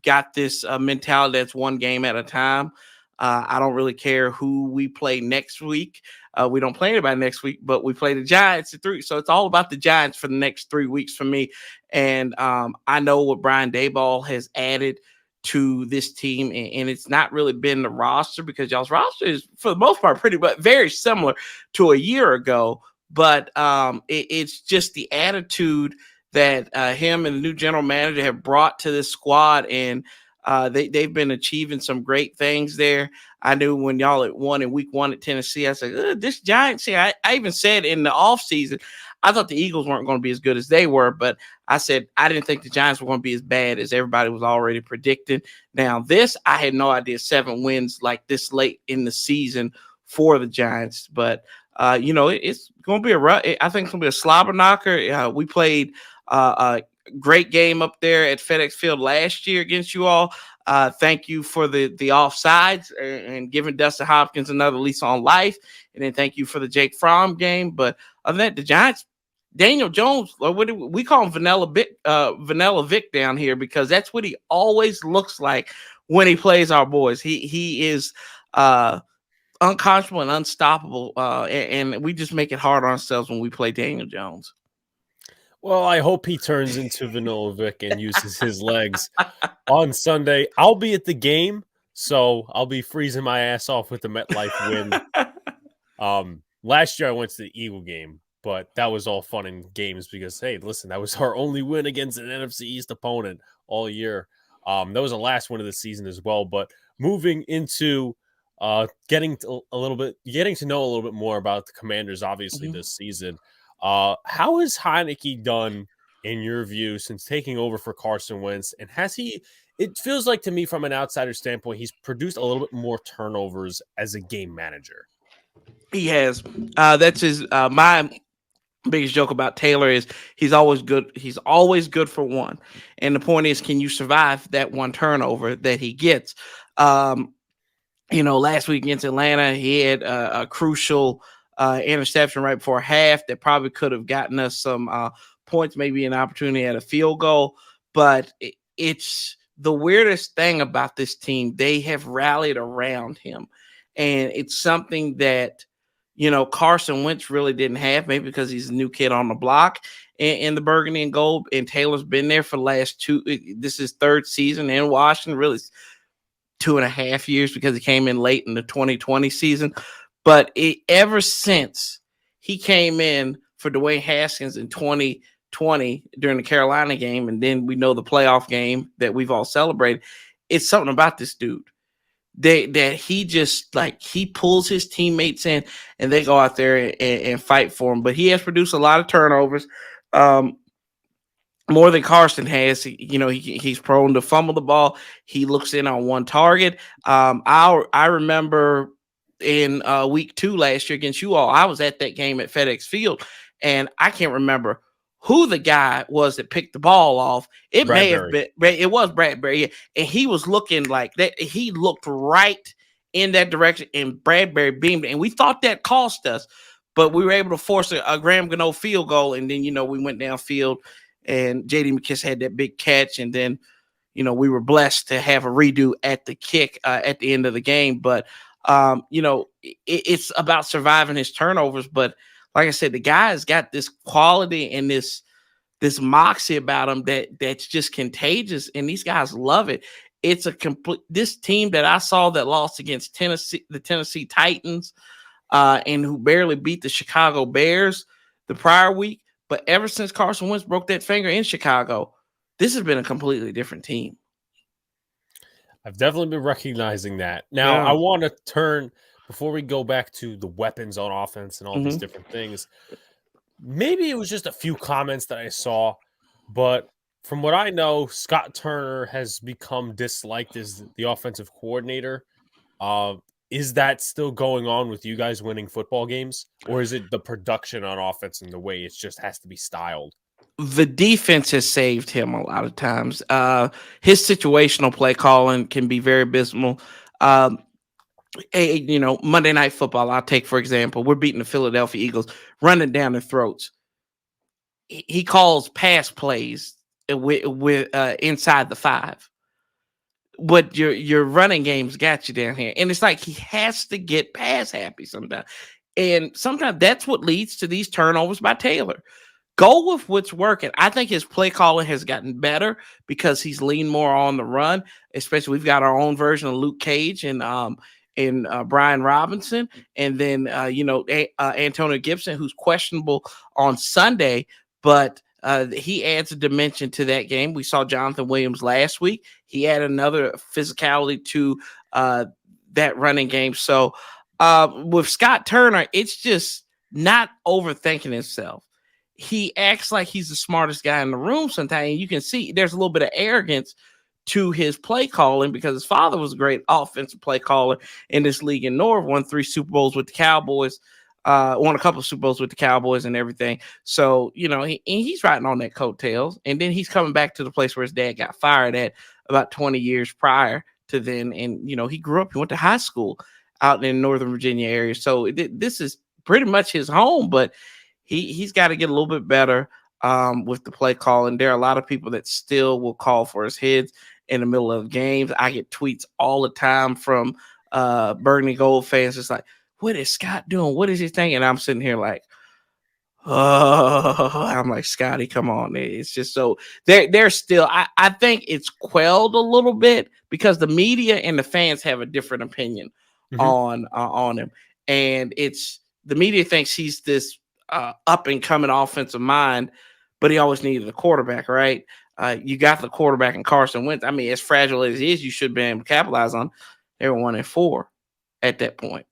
Speaker 2: got this mentality that's one game at a time. I don't really care who we play next week. We don't play anybody next week, but we play the Giants at 3. So it's all about the Giants for the next 3 weeks for me. And I know what Brian Daboll has added to this team, and it's not really been the roster, because y'all's roster is, for the most part, very similar to a year ago. But it's just the attitude that him and the new general manager have brought to this squad, and they've been achieving some great things there. I knew when y'all had won in week 1 at Tennessee, I said, this Giants here. I even said in the offseason, I thought the Eagles weren't going to be as good as they were, but I said I didn't think the Giants were going to be as bad as everybody was already predicting. Now, this, I had no idea 7 wins like this late in the season for the Giants, but it's going to be I think it's going to be a slobber knocker. We played a great game up there at FedEx Field last year against you all. Thank you for the offsides and giving Dustin Hopkins another lease on life. And then thank you for the Jake Fromm game. But other than that, the Giants, Daniel Jones, or what do we call him, Vanilla Vic down here, because that's what he always looks like when he plays our boys. He is unconscionable and unstoppable, and we just make it hard on ourselves when we play Daniel Jones.
Speaker 1: Well, I hope he turns into Vanilla Vic and uses his legs on Sunday. I'll be at the game, so I'll be freezing my ass off with the MetLife wind. Last year I went to the Eagle game, but that was all fun and games because, hey, listen, that was our only win against an NFC East opponent all year. That was the last one of the season as well. But moving into getting to know a little bit more about the Commanders, obviously this season. How has Heineke done in your view since taking over for Carson Wentz? And has he? It feels like to me, from an outsider standpoint, he's produced a little bit more turnovers as a game manager.
Speaker 2: He has. That's his. My biggest joke about Taylor is he's always good. He's always good for one. And the point is, can you survive that one turnover that he gets? Last week against Atlanta, he had a crucial interception right before half that probably could have gotten us some points, maybe an opportunity at a field goal. But it's the weirdest thing about this team. They have rallied around him. And it's something that, Carson Wentz really didn't have, maybe because he's a new kid on the block in the burgundy and gold. And Taylor's been there for the last this is third season in Washington, really 2.5 years because he came in late in the 2020 season. But ever since he came in for Dwayne Haskins in 2020 during the Carolina game, and then we know the playoff game that we've all celebrated, it's something about this dude. That he just he pulls his teammates in and they go out there and fight for him. But he has produced a lot of turnovers, more than Carson has. He's prone to fumble the ball. He looks in on one target. I remember in week 2 last year against you all, I was at that game at FedEx Field, and I can't remember who the guy was that picked the ball off. It may have been, it was Bradbury, and he was looking like that. He looked right in that direction, and Bradbury beamed, and we thought that cost us, but we were able to force a Graham Gano field goal, and then we went downfield, and J.D. McKiss had that big catch, and then we were blessed to have a redo at the kick at the end of the game. But it's about surviving his turnovers, but like I said, the guy has got this quality and this moxie about him that's just contagious, and these guys love it. It's this team that I saw that lost against the Tennessee Titans, and who barely beat the Chicago Bears the prior week. But ever since Carson Wentz broke that finger in Chicago, this has been a completely different team.
Speaker 1: I've definitely been recognizing that. Now, I want to turn, before we go back to the weapons on offense and all these different things, maybe it was just a few comments that I saw, but from what I know, Scott Turner has become disliked as the offensive coordinator. Is that still going on with you guys winning football games? Or is it the production on offense and the way it just has to be styled?
Speaker 2: The defense has saved him a lot of times. His situational play calling can be very abysmal. Monday Night Football, I'll take, for example, we're beating the Philadelphia Eagles, running down their throats. He calls pass plays with inside the 5. But your running game's got you down here. And it's like he has to get pass happy sometimes. And sometimes that's what leads to these turnovers by Taylor. Go with what's working. I think his play calling has gotten better because he's leaned more on the run. Especially, we've got our own version of Luke Cage and Brian Robinson, and then Antonio Gibson, who's questionable on Sunday, but he adds a dimension to that game. We saw Jonathan Williams last week. He added another physicality to that running game. So with Scott Turner, it's just not overthinking himself. He acts like he's the smartest guy in the room sometimes. And you can see there's a little bit of arrogance to his play calling because his father was a great offensive play caller in this league in North, won 3 Super Bowls with the Cowboys, won a couple of Super Bowls with the Cowboys and everything. So, he's riding on that coattails. And then he's coming back to the place where his dad got fired at about 20 years prior to then. And, he grew up, he went to high school out in the Northern Virginia area. So this is pretty much his home, but he's got to get a little bit better with the play calling. There are a lot of people that still will call for his heads in the middle of games. I get tweets all the time from Burgundy Gold fans. It's like, what is Scott doing? What is he thinking? And I'm sitting here like, oh, I'm like, Scotty, come on. It's just so they're still, I think it's quelled a little bit because the media and the fans have a different opinion on him. And the media thinks he's this up and coming offensive mind, but he always needed a quarterback, right? You got the quarterback in Carson Wentz. I mean, as fragile as it is, you should be able to capitalize on. They were 1-4 at that point.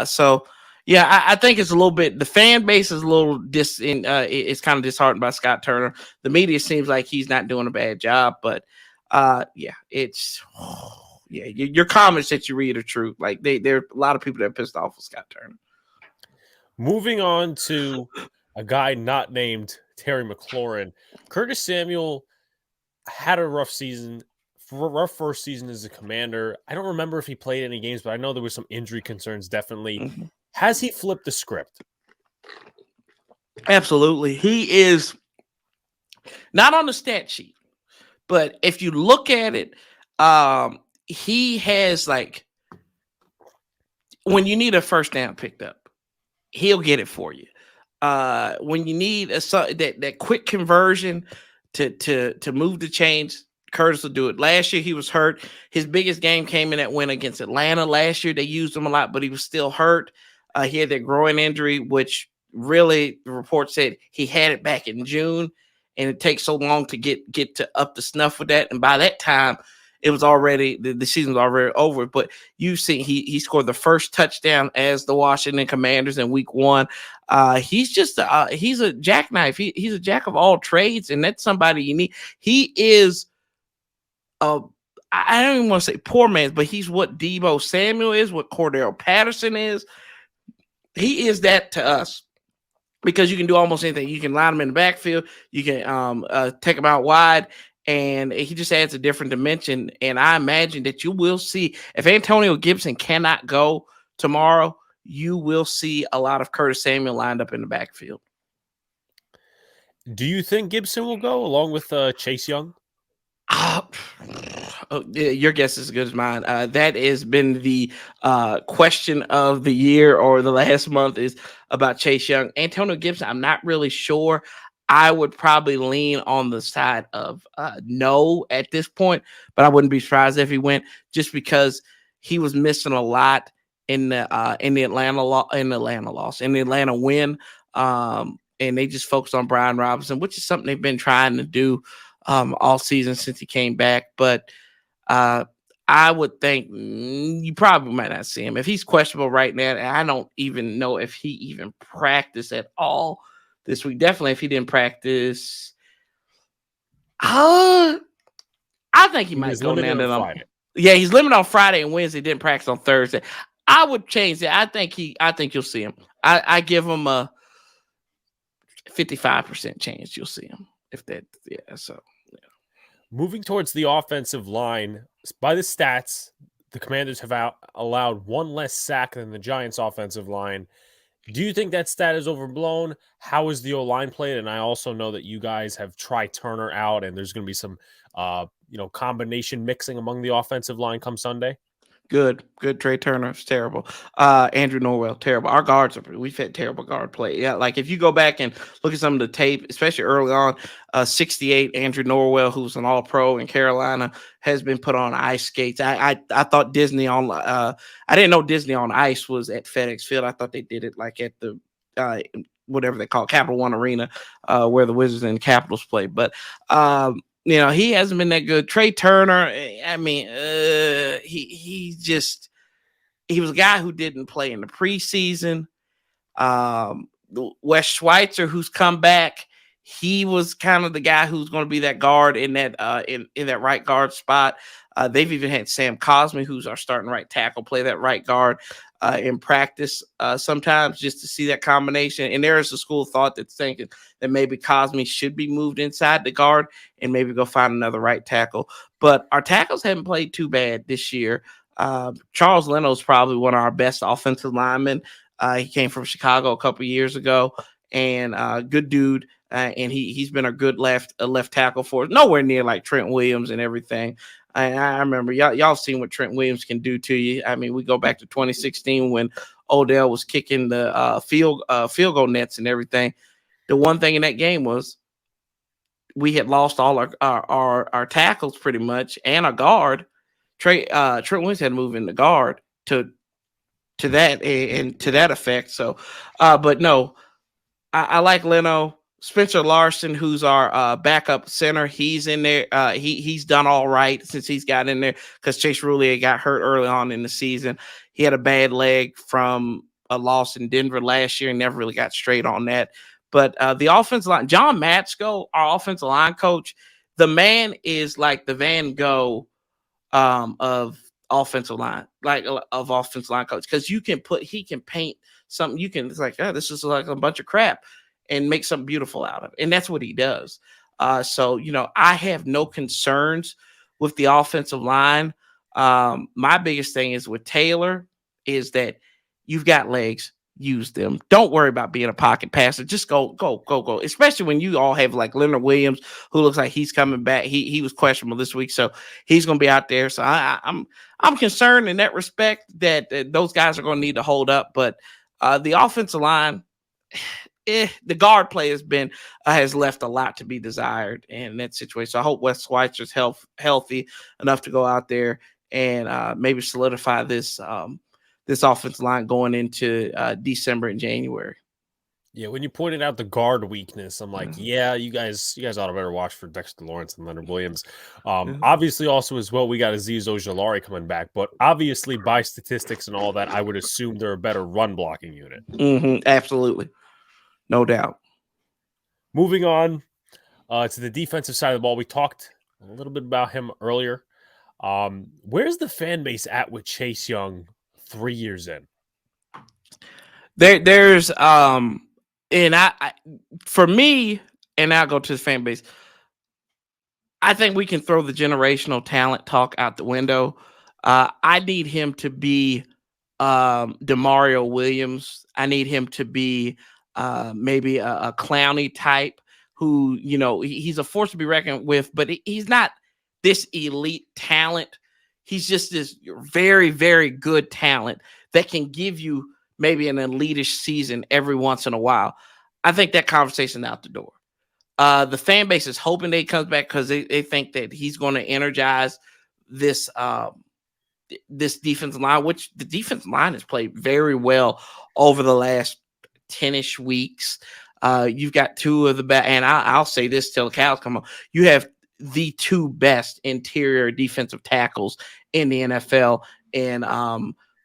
Speaker 2: So yeah, I think it's a little bit. The fan base is a little it's kind of disheartened by Scott Turner. The media seems like he's not doing a bad job, but yeah, it's yeah. Your comments that you read are true. Like there are a lot of people that are pissed off with Scott Turner.
Speaker 1: Moving on to a guy not named Terry McLaurin, Curtis Samuel had a rough season. Rough first season as a Commander. I don't remember if he played any games, but I know there was some injury concerns. Definitely, has he flipped the script?
Speaker 2: Absolutely, he is not on the stat sheet, but if you look at it, he has like when you need a first down picked up, he'll get it for you. When you need that quick conversion to move the chains, Curtis will do it. Last year he was hurt. His biggest game came in that win against Atlanta. Last year they used him a lot, but he was still hurt. He had that groin injury, which really the report said he had it back in June, and it takes so long to get to up to snuff with that. And by that time, it was already the season was already over. But you see, he scored the first touchdown as the Washington Commanders in Week 1. He's just he's a jackknife. He's a jack of all trades, and that's somebody you need. He is I don't even want to say poor man's, but he's what Deebo Samuel is, what Cordell Patterson is. He is that to us because you can do almost anything. You can line him in the backfield. You can take him out wide, and he just adds a different dimension. And I imagine that you will see if Antonio Gibson cannot go tomorrow, you will see a lot of Curtis Samuel lined up in the backfield.
Speaker 1: Do you think Gibson will go along with Chase Young?
Speaker 2: Your guess is as good as mine. That has been the question of the year or the last month is about Chase Young. Antonio Gibson, I'm not really sure. I would probably lean on the side of no at this point, but I wouldn't be surprised if he went just because he was missing a lot in the Atlanta win. And they just focused on Brian Robinson, which is something they've been trying to do all season since he came back. But I would think you probably might not see him. If he's questionable right now, I don't even know if he even practiced at all this week. Definitely if he didn't practice. I think he might go now. Yeah, he's limited on Friday and Wednesday. Didn't practice on Thursday. I would change it. I think you'll see him. I give him a 55% chance you'll see him. If that, yeah. So yeah.
Speaker 1: Moving towards the offensive line, by the stats, the Commanders have allowed one less sack than the Giants' offensive line. Do you think that stat is overblown? How is the O-line played? And I also know that you guys have tried Turner out, and there's going to be some, combination mixing among the offensive line come Sunday.
Speaker 2: Good. Trey Turner is terrible. Andrew Norwell, terrible. Our guards we've had terrible guard play. Yeah, like if you go back and look at some of the tape, especially early on, 68, Andrew Norwell, who's an All-Pro in Carolina, has been put on ice skates. I thought Disney on I didn't know Disney on Ice was at FedEx Field. I thought they did it like at the whatever they call it, Capital One Arena, where the Wizards and Capitals play. But he hasn't been that good. Trey Turner, I mean, he was a guy who didn't play in the preseason. Wes Schweitzer, who's come back, he was kind of the guy who's going to be that guard in that in that right guard spot. They've even had Sam Cosme, who's our starting right tackle, play that right guard in practice sometimes just to see that combination. And there is a school of thought that's thinking that maybe Cosme should be moved inside the guard and maybe go find another right tackle. But our tackles haven't played too bad this year. Charles Leno is probably one of our best offensive linemen. He came from Chicago a couple years ago, and good dude. And he's been a good left tackle for us. Nowhere near like Trent Williams and everything. I remember y'all seen what Trent Williams can do to you. I mean, we go back to 2016 when Odell was kicking the field goal nets and everything. The one thing in that game was we had lost all our tackles pretty much and our guard. Trent Williams had to move in the guard to that and to that effect. So, but no, I like Leno. Spencer Larson, who's our backup center, he's in there. He's done all right since he's got in there because Chase Roulier got hurt early on in the season. He had a bad leg from a loss in Denver last year and never really got straight on that. But the offensive line, John Matsko, our offensive line coach, the man is like the Van Gogh of offensive line, like of offensive line coach, because he can paint something. It's like, oh, this is like a bunch of crap, and make something beautiful out of it, and that's what he does. So I have no concerns with the offensive line. My biggest thing is with Taylor is that you've got legs. Use them. Don't worry about being a pocket passer. Just go. Especially when you all have like Leonard Williams, who looks like he's coming back. He was questionable this week, so he's going to be out there. So I'm concerned in that respect that those guys are going to need to hold up. But the offensive line, the guard play has left a lot to be desired in that situation. So I hope Wes Schweitzer's healthy enough to go out there and maybe solidify this offensive line going into December and January.
Speaker 1: Yeah, when you pointed out the guard weakness, I'm like, yeah, you guys ought to better watch for Dexter Lawrence and Leonard Williams. Obviously, also as well, we got Azeez Ojulari coming back, but obviously by statistics and all that, I would assume they're a better run blocking unit.
Speaker 2: Absolutely, no doubt.
Speaker 1: Moving on to the defensive side of the ball, we talked a little bit about him earlier. Where's the fan base at with Chase Young 3 years in?
Speaker 2: There's and I for me, and I'll go to the fan base. I think we can throw the generational talent talk out the window. I need him to be DeMario Williams. I need him to be maybe a Clowney type who, he's a force to be reckoned with, but he's not this elite talent. He's just this very, very good talent that can give you maybe an elitish season every once in a while. I think that conversation out the door. The fan base is hoping that he comes back because they think that he's going to energize this this defensive line, which the defensive line has played very well over the last 10-ish weeks. You've got two of the best, and I'll say this till the cows come home. You have the two best interior defensive tackles in the NFL, and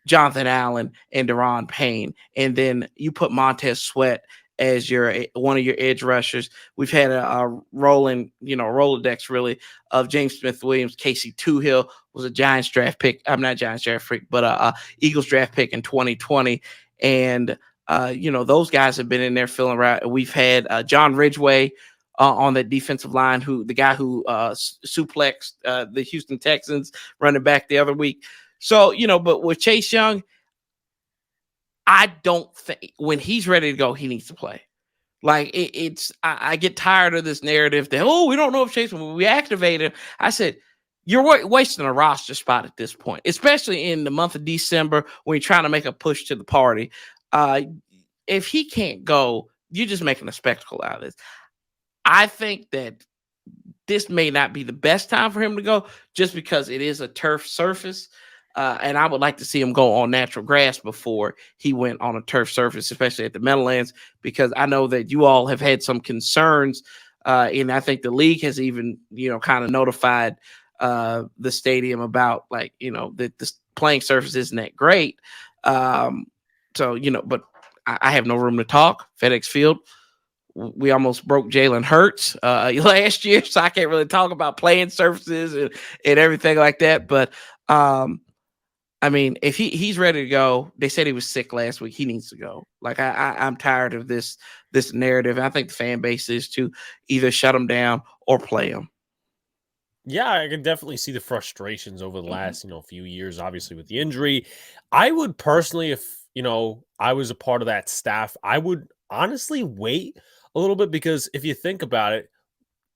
Speaker 2: Jonathan Allen and Deron Payne. And then you put Montez Sweat as one of your edge rushers. We've had a rolling, Rolodex really of James Smith-Williams. Casey Toohill was a Giants draft pick. I'm not Giants draft pick, but Eagles draft pick in 2020. And, those guys have been in there filling right. We've had John Ridgeway on that defensive line, the guy who suplexed the Houston Texans running back the other week. So, but with Chase Young, I don't think when he's ready to go, he needs to play. Like I get tired of this narrative that, we don't know if Chase, when we activate him, I said, you're wasting a roster spot at this point, especially in the month of December when you're trying to make a push to the party. If he can't go, you're just making a spectacle out of this. I think that this may not be the best time for him to go just because it is a turf surface. And I would like to see him go on natural grass before he went on a turf surface, especially at the Meadowlands, because I know that you all have had some concerns. And I think the league has even, kind of notified the stadium about that the playing surface isn't that great. But I have no room to talk. FedEx Field, we almost broke Jalen Hurts last year, so I can't really talk about playing surfaces and everything like that. But if he's ready to go, they said he was sick last week. He needs to go. Like I'm tired of this narrative. I think the fan base is to either shut him down or play him.
Speaker 1: Yeah, I can definitely see the frustrations over the last, few years, obviously with the injury. I would personally, if, I was a part of that staff, I would honestly wait a little bit because if you think about it,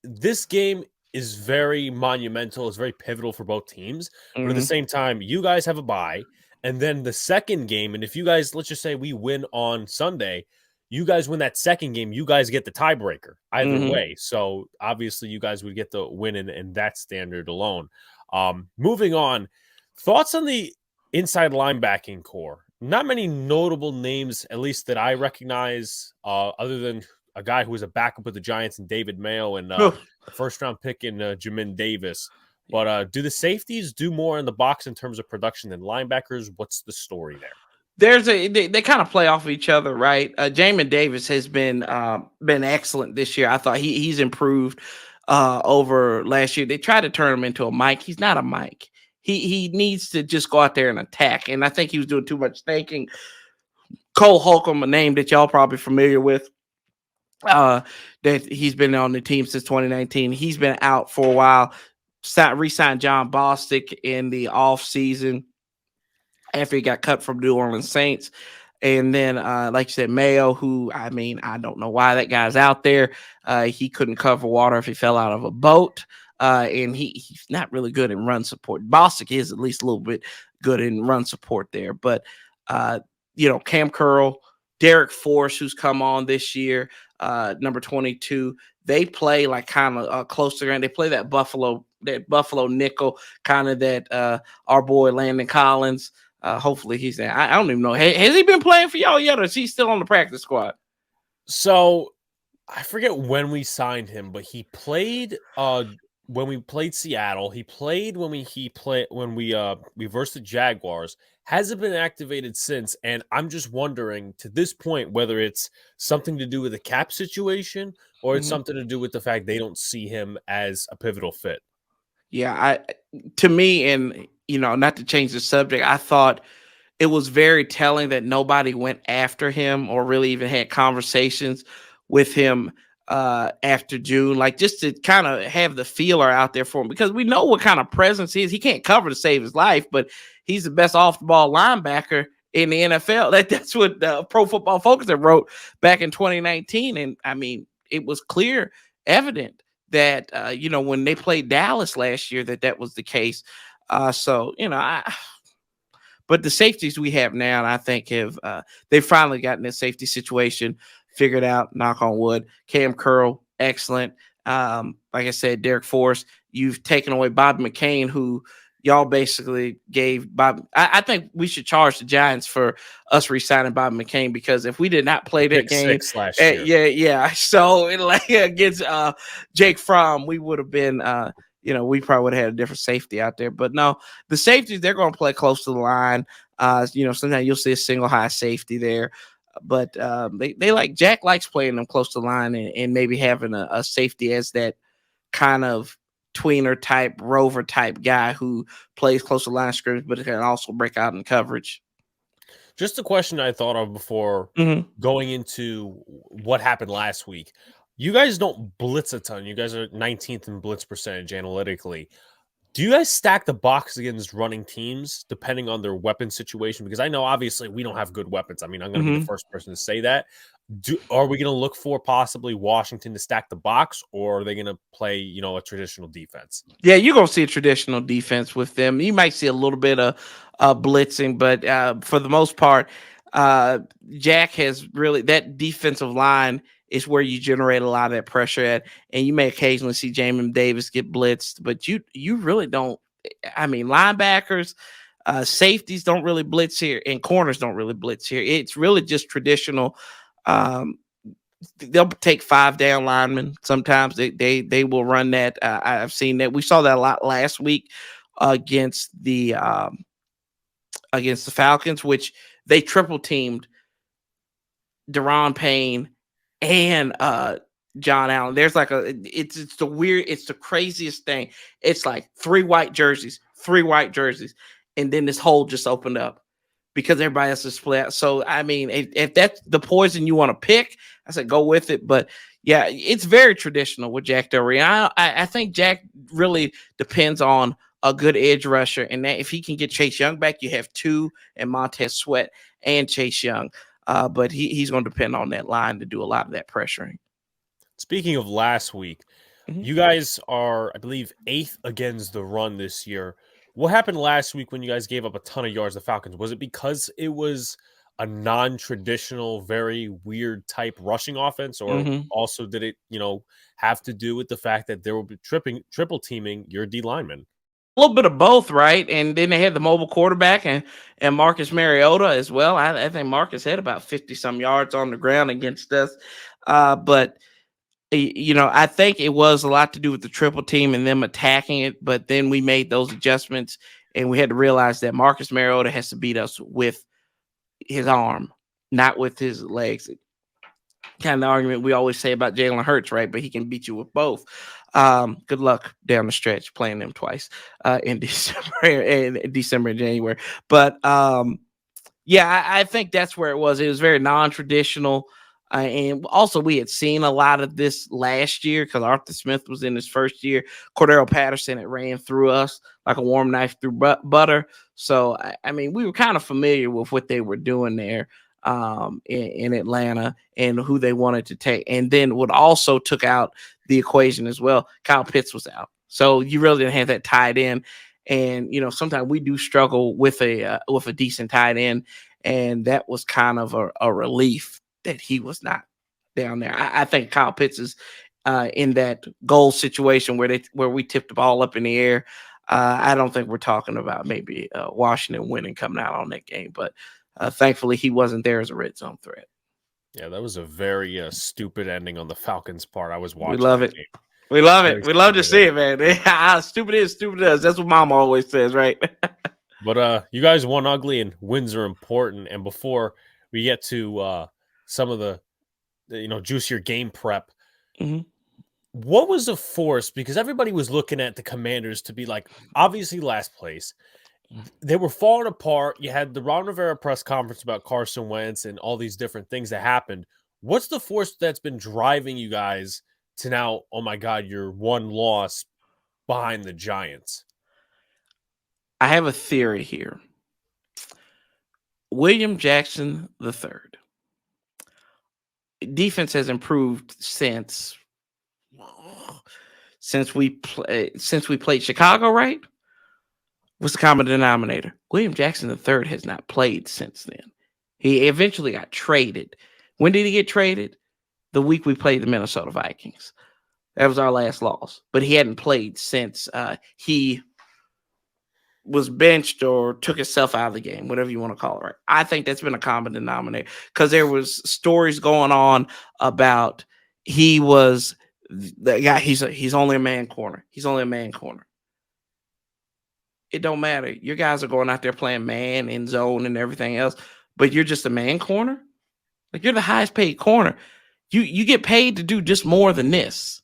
Speaker 1: this game is very monumental. It's very pivotal for both teams. But at the same time, you guys have a bye. And then the second game, and if you guys, let's just say we win on Sunday, you guys win that second game, you guys get the tiebreaker either way. So obviously you guys would get the win in that standard alone. Moving on, thoughts on the inside linebacking core. Not many notable names, at least that I recognize, other than a guy who was a backup with the Giants and David Mayo and
Speaker 2: Oof.
Speaker 1: a first-round pick in Jamin Davis.
Speaker 2: Yeah.
Speaker 1: But do the safeties do more in the box in terms of production than linebackers? What's the story there?
Speaker 2: They kind of play off of each other, right? Jamin Davis has been excellent this year. I thought he's improved over last year. They tried to turn him into a Mike. He's not a Mike. He needs to just go out there and attack. And I think he was doing too much thinking. Cole Holcomb, a name that y'all probably familiar with, that he's been on the team since 2019. He's been out for a while. Re-signed John Bostic in the offseason after he got cut from New Orleans Saints. And then, like you said, Mayo, who, I mean, I don't know why that guy's out there. He couldn't cover water if he fell out of a boat. And he's not really good in run support. Bostic is at least a little bit good in run support there. But, Cam Curl, Derek Force, who's come on this year, number 22, they play like kind of close to ground. They play that Buffalo nickel, kind of that our boy Landon Collins. Hopefully he's there. I don't even know. Has he been playing for y'all yet, or is he still on the practice squad?
Speaker 1: So I forget when we signed him, but he played when we played Seattle. He played when we versed the Jaguars. Hasn't been activated since, and I'm just wondering to this point whether it's something to do with the cap situation or it's something to do with the fact they don't see him as a pivotal fit.
Speaker 2: Yeah, to me, and not to change the subject, I thought it was very telling that nobody went after him or really even had conversations with him after June, like just to kind of have the feeler out there for him, because we know what kind of presence he is. He can't cover to save his life, but he's the best off the ball linebacker in the NFL. That's what Pro Football Focus wrote back in 2019. And I mean, it was clear, evident that, when they played Dallas last year, that was the case. But the safeties we have now, I think they've finally gotten this safety situation figured out, knock on wood. Cam Curl, excellent. Like I said, Derek Force, you've taken away Bob McCain, who y'all basically gave Bob. I think we should charge the Giants for us re-signing Bob McCain, because if we did not play that game
Speaker 1: last year.
Speaker 2: Yeah. So against Jake Fromm, we would have been we probably would have had a different safety out there. But no, the safeties, they're going to play close to the line. Sometimes you'll see a single high safety there. But Jack likes playing them close to the line and maybe having a safety as that kind of tweener type, rover type guy who plays close to line scrimmage, but it can also break out in coverage.
Speaker 1: Just a question I thought of before going into what happened last week. You guys don't blitz a ton. You guys are 19th in blitz percentage analytically. Do you guys stack the box against running teams depending on their weapon situation? Because I know obviously we don't have good weapons. I mean, I'm going to be the first person to say that. Are we going to look for possibly Washington to stack the box, or are they going to play, a traditional defense?
Speaker 2: Yeah, you're going to see a traditional defense with them. You might see a little bit of blitzing, but for the most part, Jack has really, that defensive line is where you generate a lot of that pressure at. And you may occasionally see Jamin Davis get blitzed, but you really don't. I mean, linebackers, safeties don't really blitz here, and corners don't really blitz here. It's really just traditional. They'll take 5 down linemen. Sometimes they will run that. I've seen that. We saw that a lot last week against the Falcons, which they triple teamed Deron Payne and John Allen. There's like it's the craziest thing. It's like 3 white jerseys, and then this hole just opened up because everybody else is split. So I mean, if that's the poison you want to pick, I said go with it. But yeah, it's very traditional with Jack Del Rio. I think Jack really depends on a good edge rusher, and that if he can get Chase Young back, you have 2 and Montez Sweat and Chase Young. But he's going to depend on that line to do a lot of that pressuring.
Speaker 1: Speaking of last week, you guys are, I believe, 8th against the run this year. What happened last week when you guys gave up a ton of yards to the Falcons? Was it because it was a non-traditional, very weird type rushing offense, or also did it, have to do with the fact that there will be triple teaming your D linemen?
Speaker 2: A little bit of both, right? And then they had the mobile quarterback and Marcus Mariota as well. I think Marcus had about 50 some yards on the ground against us. But I think it was a lot to do with the triple team and them attacking it. But then we made those adjustments, and we had to realize that Marcus Mariota has to beat us with his arm, not with his legs. Kind of the argument we always say about Jalen Hurts, right? But he can beat you with both. Good luck down the stretch playing them twice in December and January. But yeah, I think that's where it was. It was very non-traditional. And also, we had seen a lot of this last year because Arthur Smith was in his first year. Cordero Patterson had ran through us like a warm knife through butter. So, I mean, we were kind of familiar with what they were doing there in Atlanta and who they wanted to take. And then what also took out the equation as well, Kyle Pitts was out. So you really didn't have that tied in. And sometimes we do struggle with a decent tight end, and that was kind of a relief that he was not down there. I think Kyle Pitts is in that goal situation where we tipped the ball up in the air. I don't think we're talking about maybe Washington winning coming out on that game, but thankfully he wasn't there as a red zone threat.
Speaker 1: Yeah, that was a very stupid ending on the Falcons' part. I was watching
Speaker 2: We love
Speaker 1: that
Speaker 2: it.
Speaker 1: game.
Speaker 2: We love
Speaker 1: Very
Speaker 2: it. We love to
Speaker 1: stupid
Speaker 2: see
Speaker 1: ending.
Speaker 2: it, man. How stupid is, stupid does. That's what Mama always says, right?
Speaker 1: But you guys won ugly, and wins are important. And before we get to some of the juicier game prep,
Speaker 2: Mm-hmm.
Speaker 1: what was the force? Because everybody was looking at the Commanders to be like, obviously last place. They were falling apart. You had the Ron Rivera press conference about Carson Wentz and all these different things that happened. What's the force that's been driving you guys to now, oh my God, you're one loss behind the Giants?
Speaker 2: I have a theory here. William Jackson III. Defense has improved since we played Chicago, right? What's the common denominator? William Jackson III has not played since then. He eventually got traded. When did he get traded? The week we played the Minnesota Vikings. That was our last loss. But he hadn't played since he was benched or took himself out of the game, whatever you want to call it. Right? I think that's been a common denominator because there was stories going on about he was the guy. He's only a man corner. He's only a man corner. It don't matter. Your guys are going out there playing man in zone and everything else, but you're just a man corner. Like you're the highest paid corner. You get paid to do just more than this.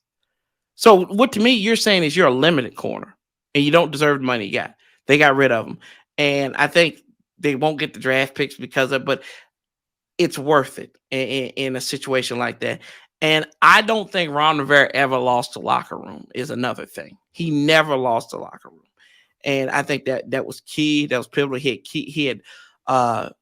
Speaker 2: So what to me you're saying is you're a limited corner and you don't deserve the money you got. They got rid of him. And I think they won't get the draft picks because of, but it's worth it in a situation like that. And I don't think Ron Rivera ever lost the locker room is another thing. He never lost the locker room. And I think that was key. That was pivotal. He had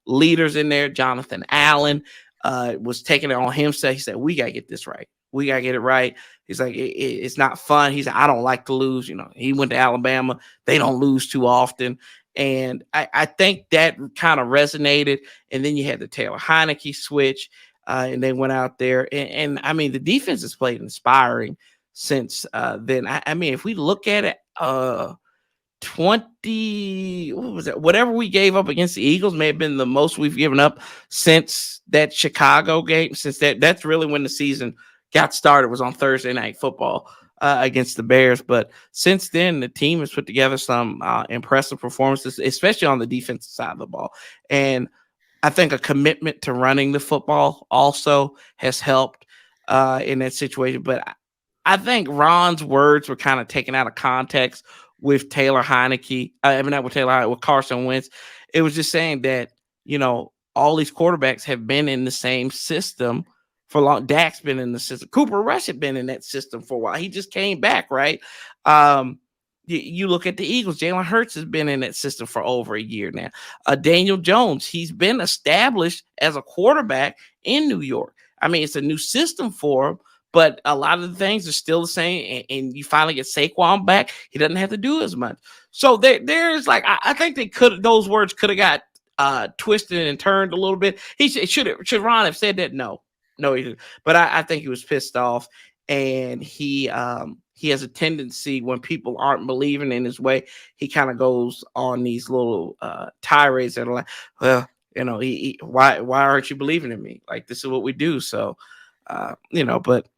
Speaker 2: leaders in there. Jonathan Allen was taking it on himself. He said, we got to get this right. We got to get it right. He's like, it's not fun. He said, I don't like to lose. He went to Alabama. They don't lose too often. And I think that kind of resonated. And then you had the Taylor Heineke switch. And they went out there. And I mean, the defense has played inspiring since then. I mean, if we look at it, 20, what was that? Whatever we gave up against the Eagles may have been the most we've given up since that Chicago game. Since that's really when the season got started, was on Thursday Night Football against the Bears. But since then, the team has put together some impressive performances, especially on the defensive side of the ball. And I think a commitment to running the football also has helped in that situation. But I think Ron's words were kind of taken out of context with Taylor Heineke. I mean, not with Taylor Heineke, with Carson Wentz. It was just saying that, all these quarterbacks have been in the same system for long. Dak's been in the system. Cooper Rush had been in that system for a while. He just came back, right? You look at the Eagles. Jalen Hurts has been in that system for over a year now. Daniel Jones, he's been established as a quarterback in New York. I mean, it's a new system for him, but a lot of the things are still the same. And you finally get Saquon back. He doesn't have to do as much. So there's like, I think those words could have got twisted and turned a little bit. Should Ron have said that? No, he didn't. But I think he was pissed off, and he has a tendency when people aren't believing in his way, he kind of goes on these little tirades that are like, well, why aren't you believing in me? Like, this is what we do. So But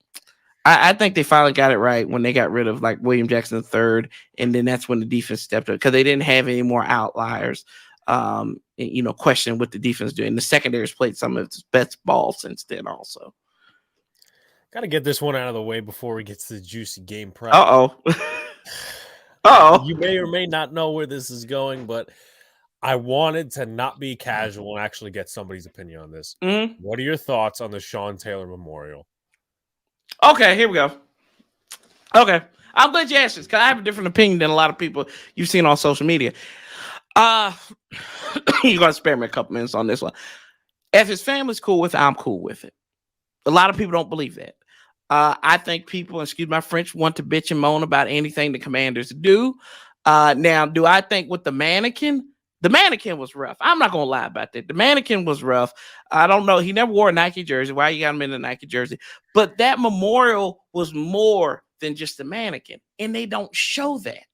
Speaker 2: I think they finally got it right when they got rid of like William Jackson III, and then that's when the defense stepped up because they didn't have any more outliers. Questioning what the defense doing. The secondary's played some of its best ball since then. Also,
Speaker 1: got to get this one out of the way before we get to the juicy game prep. You may or may not know where this is going, but I wanted to not be casual and actually get somebody's opinion on this.
Speaker 2: Mm-hmm.
Speaker 1: What are your thoughts on the Sean Taylor Memorial?
Speaker 2: Okay, here we go. Okay, I'm glad you asked this because I have a different opinion than a lot of people you've seen on social media. You're gonna spare me a couple minutes on this one. If his family's cool with it, I'm cool with it. A lot of people don't believe that. I think people, excuse my French, want to bitch and moan about anything the Commanders do. Now, do I think with the mannequin was rough. I'm not going to lie about that. The mannequin was rough. I don't know. He never wore a Nike jersey. Why you got him in a Nike jersey? But that memorial was more than just a mannequin, and they don't show that.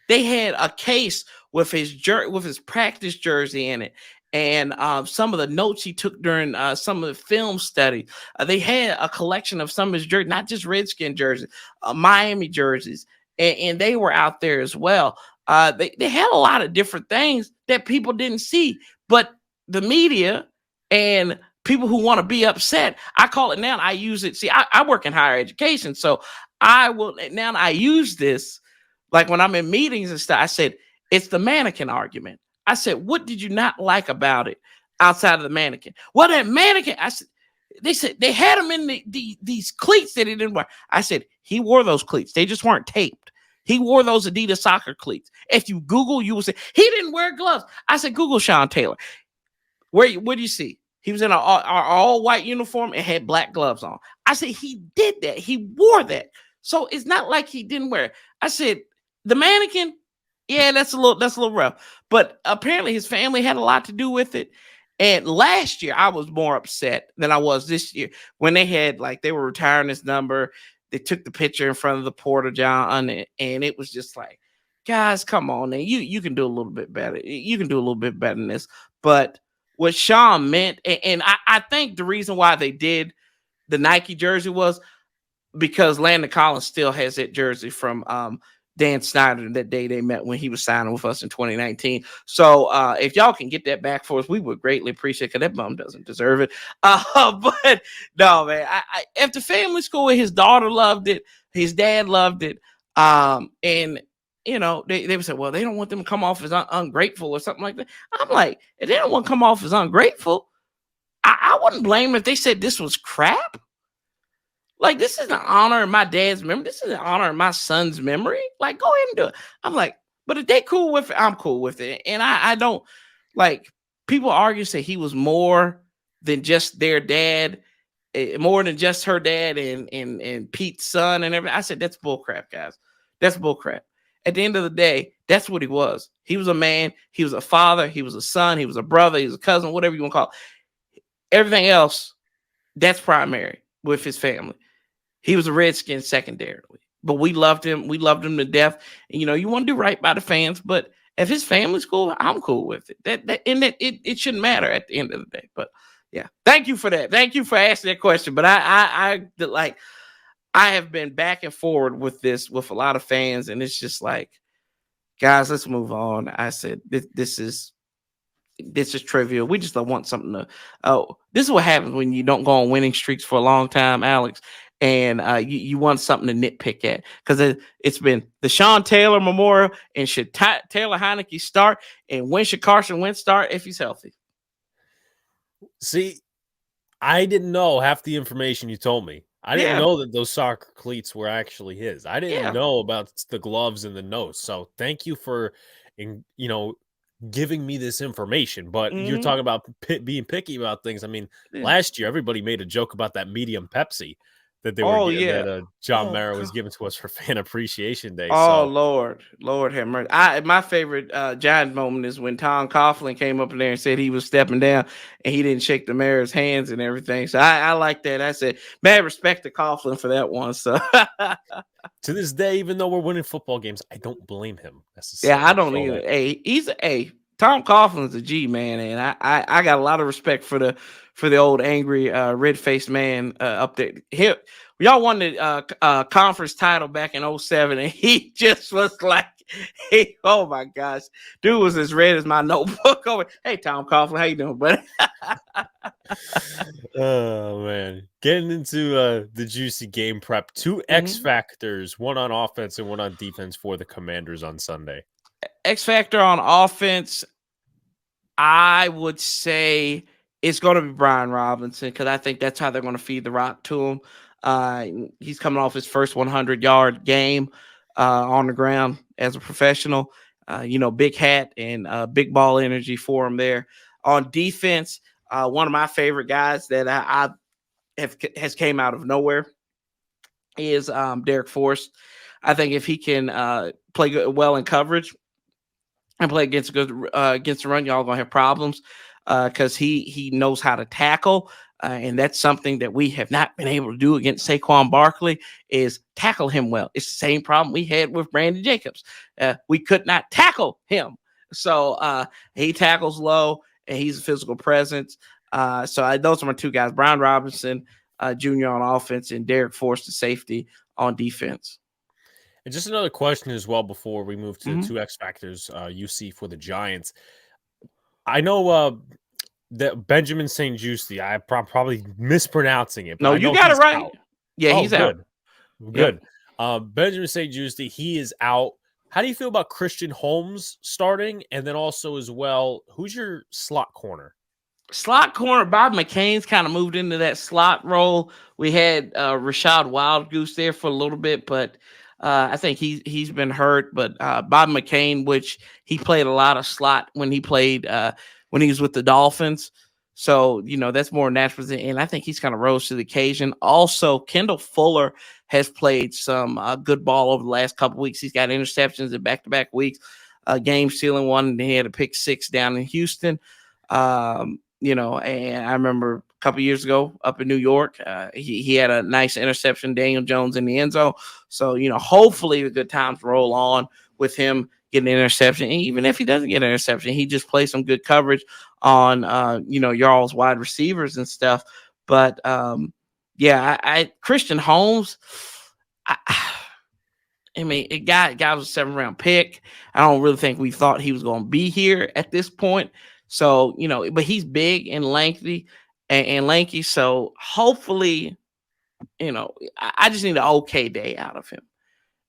Speaker 2: They had a case with his practice jersey in it, and some of the notes he took during some of the film study. They had a collection of some of his jerseys, not just Redskin jerseys, Miami jerseys, and they were out there as well. They had a lot of different things that people didn't see, but the media and people who want to be upset, I call it now. I use it. See, I work in higher education, so I use this. Like when I'm in meetings and stuff, I said, it's the mannequin argument. I said, what did you not like about it outside of the mannequin? Well, that mannequin, they said they had him in these cleats that he didn't wear. I said, he wore those cleats. They just weren't taped. He wore those Adidas soccer cleats. If you Google, you will say, he didn't wear gloves. I said, Google Sean Taylor. What do you see? He was in an all white uniform and had black gloves on. I said, he did that. He wore that. So it's not like he didn't wear it. I said, the mannequin, yeah, that's a little rough. But apparently his family had a lot to do with it. And last year I was more upset than I was this year when they were retiring his number. They took the picture in front of the Porta John, and it was just like, guys, come on, man. You can do a little bit better. You can do a little bit better than this. But what Sean meant, and I think the reason why they did the Nike jersey was because Landon Collins still has that jersey from Dan Snyder that day they met when he was signing with us in 2019. So if y'all can get that back for us, we would greatly appreciate it because that bum doesn't deserve it. But no, man, if the family's cool, his daughter loved it, his dad loved it. And they would say, well, they don't want them to come off as ungrateful or something like that. I'm like, if they don't want to come off as ungrateful, I wouldn't blame them if they said this was crap. Like, this is an honor of my dad's memory. This is an honor of my son's memory. Like, go ahead and do it. I'm like, but if they cool with it, I'm cool with it. And I don't, like, people argue, say he was more than just their dad, more than just her dad and Pete's son and everything. I said, that's bullcrap, guys. That's bullcrap. At the end of the day, that's what he was. He was a man. He was a father. He was a son. He was a brother. He was a cousin, whatever you want to call it. Everything else, that's primary with his family. He was a Redskin secondarily, but we loved him. We loved him to death. And, you want to do right by the fans, but if his family's cool, I'm cool with it. It shouldn't matter at the end of the day. But yeah, thank you for that. Thank you for asking that question. But I have been back and forward with this with a lot of fans, and it's just like, guys, let's move on. I said this is trivial. We just don't want something to. Oh, this is what happens when you don't go on winning streaks for a long time, Alex. And you want something to nitpick at because it's been the Sean Taylor Memorial, and should Taylor Heineke start, and when should Carson Wentz start if he's healthy?
Speaker 1: See, I didn't know half the information you told me. I didn't know that those soccer cleats were actually his. I didn't know about the gloves and the nose. So thank you for, giving me this information. But you're talking about being picky about things. I mean, last year everybody made a joke about that medium Pepsi that they were that John Mara was giving to us for Fan Appreciation Day.
Speaker 2: Oh, so. Lord have mercy. My favorite Giant moment is when Tom Coughlin came up in there and said he was stepping down and he didn't shake the mayor's hands and everything. So I like that. I said, man, respect to Coughlin for that one. So
Speaker 1: to this day, even though we're winning football games, I don't blame him necessarily.
Speaker 2: Yeah, I don't either. He's Tom Coughlin's a G, man, and I got a lot of respect for the old angry red faced man up there. Y'all won the conference title back in 07, and he just was like, hey, oh my gosh, dude was as red as my notebook. Over, hey, Tom Coughlin, how you doing, buddy?
Speaker 1: Oh man, getting into the juicy game prep. Two X factors, one on offense and one on defense for the Commanders on Sunday.
Speaker 2: X factor on offense, I would say it's going to be Brian Robinson, because I think that's how they're going to feed the rock to him. He's coming off his first 100-yard game on the ground as a professional. Big hat and big ball energy for him there. On defense, one of my favorite guys that has came out of nowhere is Derek Forrest. I think if he can play well in coverage and play against the run, y'all gonna have problems because he knows how to tackle, and that's something that we have not been able to do against Saquon Barkley, is tackle him well. It's the same problem we had with Brandon Jacobs. We could not tackle him, so he tackles low and he's a physical presence. So those are my two guys: Brian Robinson Jr. on offense and Derek Forrest, the safety, on defense.
Speaker 1: And just another question as well before we move to two X factors you see for the Giants. I know that Benjamin St-Juste, I'm probably mispronouncing it. But
Speaker 2: no, you got it right.
Speaker 1: Out.
Speaker 2: Yeah, he's
Speaker 1: good.
Speaker 2: out.
Speaker 1: Good. Yep. Benjamin St-Juste, he is out. How do you feel about Christian Holmes starting? And then also as well, who's your slot corner?
Speaker 2: Slot corner, Bob McCain's kind of moved into that slot role. We had Rashad Wildgoose there for a little bit, but I think he's been hurt. But Bob McCain, which he played a lot of slot when he played when he was with the Dolphins. So, that's more natural. And I think he's kind of rose to the occasion. Also, Kendall Fuller has played some good ball over the last couple weeks. He's got interceptions in back-to-back weeks, game stealing one, and he had a pick 6 down in Houston. And I remember a couple years ago up in New York, he had a nice interception, Daniel Jones in the end zone. So, hopefully the good times roll on with him getting an interception. And even if he doesn't get an interception, he just plays some good coverage on, y'all's wide receivers and stuff. But, Christian Holmes, a guy was a 7th-round pick. I don't really think we thought he was going to be here at this point. So, but he's big and lengthy and lanky. So hopefully, I just need an okay day out of him.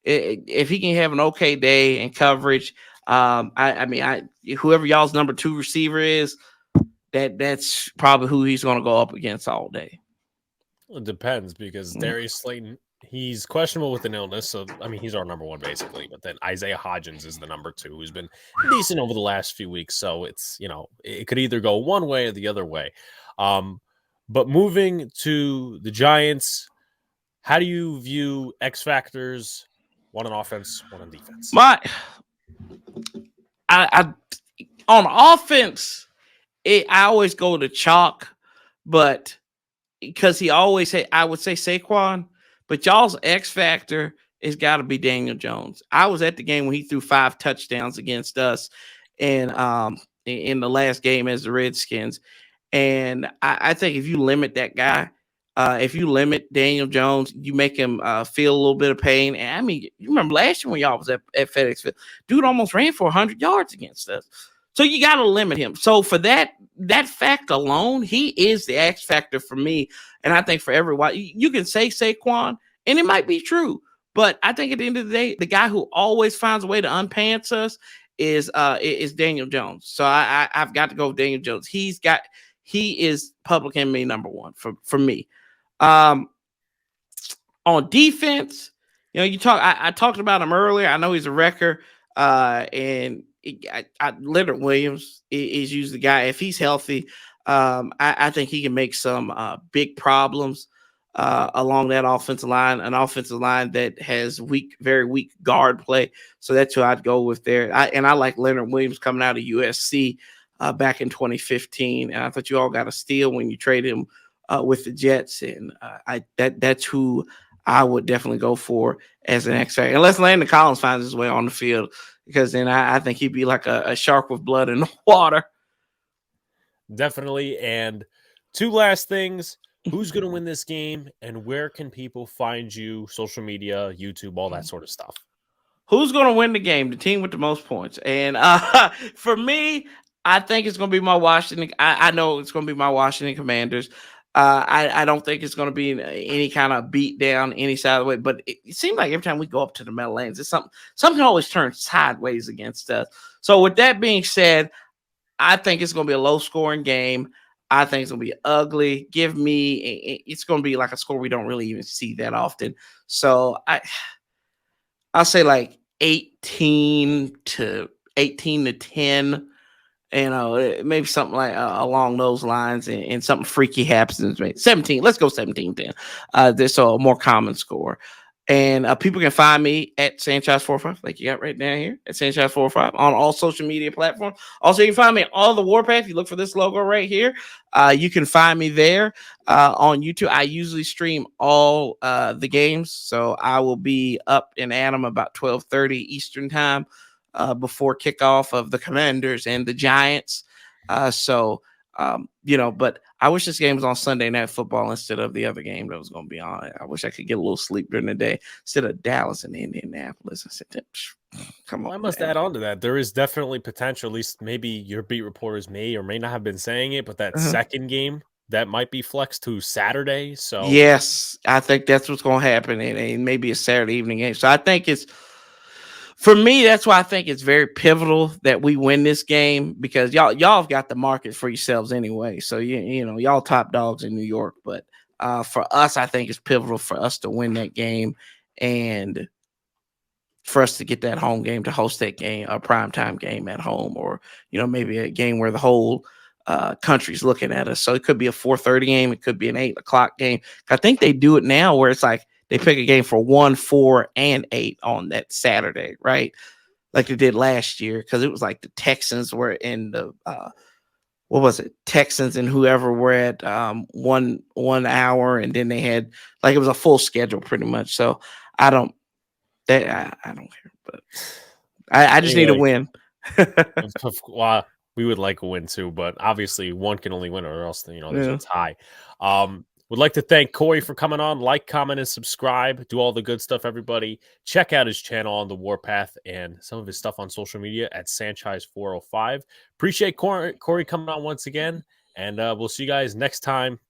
Speaker 2: If he can have an okay day in coverage, whoever y'all's number 2 receiver is, that's probably who he's going to go up against all day.
Speaker 1: Well, it depends, because Darius Slayton, he's questionable with an illness. So, he's our number 1 basically. But then Isaiah Hodgins is the number 2, who's been decent over the last few weeks. So it's, it could either go one way or the other way. But moving to the Giants, how do you view X factors, one on offense, one on defense?
Speaker 2: On offense, I always go to chalk, but because he always say, I would say Saquon, but y'all's X factor has got to be Daniel Jones. I was at the game when he threw 5 touchdowns against us in the last game as the Redskins. And I think if you limit that guy, if you limit Daniel Jones, you make him feel a little bit of pain. And you remember last year when y'all was at FedEx Field, dude almost ran for 100 yards against us. So you got to limit him. So for that fact alone, he is the X factor for me. And I think for everyone, you can say Saquon, and it might be true. But I think at the end of the day, the guy who always finds a way to unpants us is Daniel Jones. So I've got to go with Daniel Jones. He is public enemy number 1 for me. On defense, I talked about him earlier. I know he's a wrecker, and Leonard Williams is usually the guy. If he's healthy, I think he can make some big problems along that offensive line, an offensive line that has very weak guard play. So that's who I'd go with there. I like Leonard Williams coming out of USC back in 2015, and I thought you all got a steal when you traded him with the Jets, and that's who I would definitely go for as an X factor. Unless Landon Collins finds his way on the field, because then I think he'd be like a shark with blood in the water.
Speaker 1: Definitely. And two last things. Who's going to win this game, and where can people find you? Social media, YouTube, all that sort of stuff.
Speaker 2: Who's going to win the game? The team with the most points. And for me, I think it's going to be my Washington. I know it's going to be my Washington Commanders. I don't think it's going to be any kind of beat down any side of the way. But it seems like every time we go up to the Meadowlands, it's something always turns sideways against us. So with that being said, I think it's going to be a low scoring game. I think it's going to be ugly. It's going to be like a score we don't really even see that often. So I'll say like 18 to 10. Maybe something like along those lines, and something freaky happens. 17. Let's go 17-10. This a more common score. And people can find me at Sanchez45, like you got right down here at Sanchez45 on all social media platforms. Also, you can find me on the Warpath. If you look for this logo right here, you can find me there on YouTube. I usually stream all the games, so I will be up and at 'em about 12:30 Eastern time before kickoff of the Commanders and the Giants. But I wish this game was on Sunday Night Football instead of the other game that was going to be on. I wish I could get a little sleep during the day instead of Dallas and Indianapolis. I said, come on.
Speaker 1: I must add on to that. There is definitely potential, at least maybe your beat reporters may or may not have been saying it, but that second game, that might be flexed to Saturday. So
Speaker 2: yes, I think that's what's going to happen. And maybe a Saturday evening game. So I think for me, that's why I think it's very pivotal that we win this game, because y'all have got the market for yourselves anyway. So y'all top dogs in New York, but for us, I think it's pivotal for us to win that game and for us to get that home game, to host that game, a primetime game at home, or maybe a game where the whole country's looking at us. So it could be a 4:30 game, it could be an 8 o'clock game. I think they do it now where it's like they pick a game for 1, 4, and 8 on that Saturday, right? Like they did last year, because it was like the Texans were in the what was it? Texans and whoever were at 1 hour, and then they had like it was a full schedule pretty much. So I don't care, but I just need to win.
Speaker 1: Well, we would like a win too, but obviously one can only win, or else there's a tie. Would like to thank Corey for coming on. Like, comment, and subscribe. Do all the good stuff, everybody. Check out his channel on the Warpath and some of his stuff on social media at Sanchez405. Appreciate Corey coming on once again, and we'll see you guys next time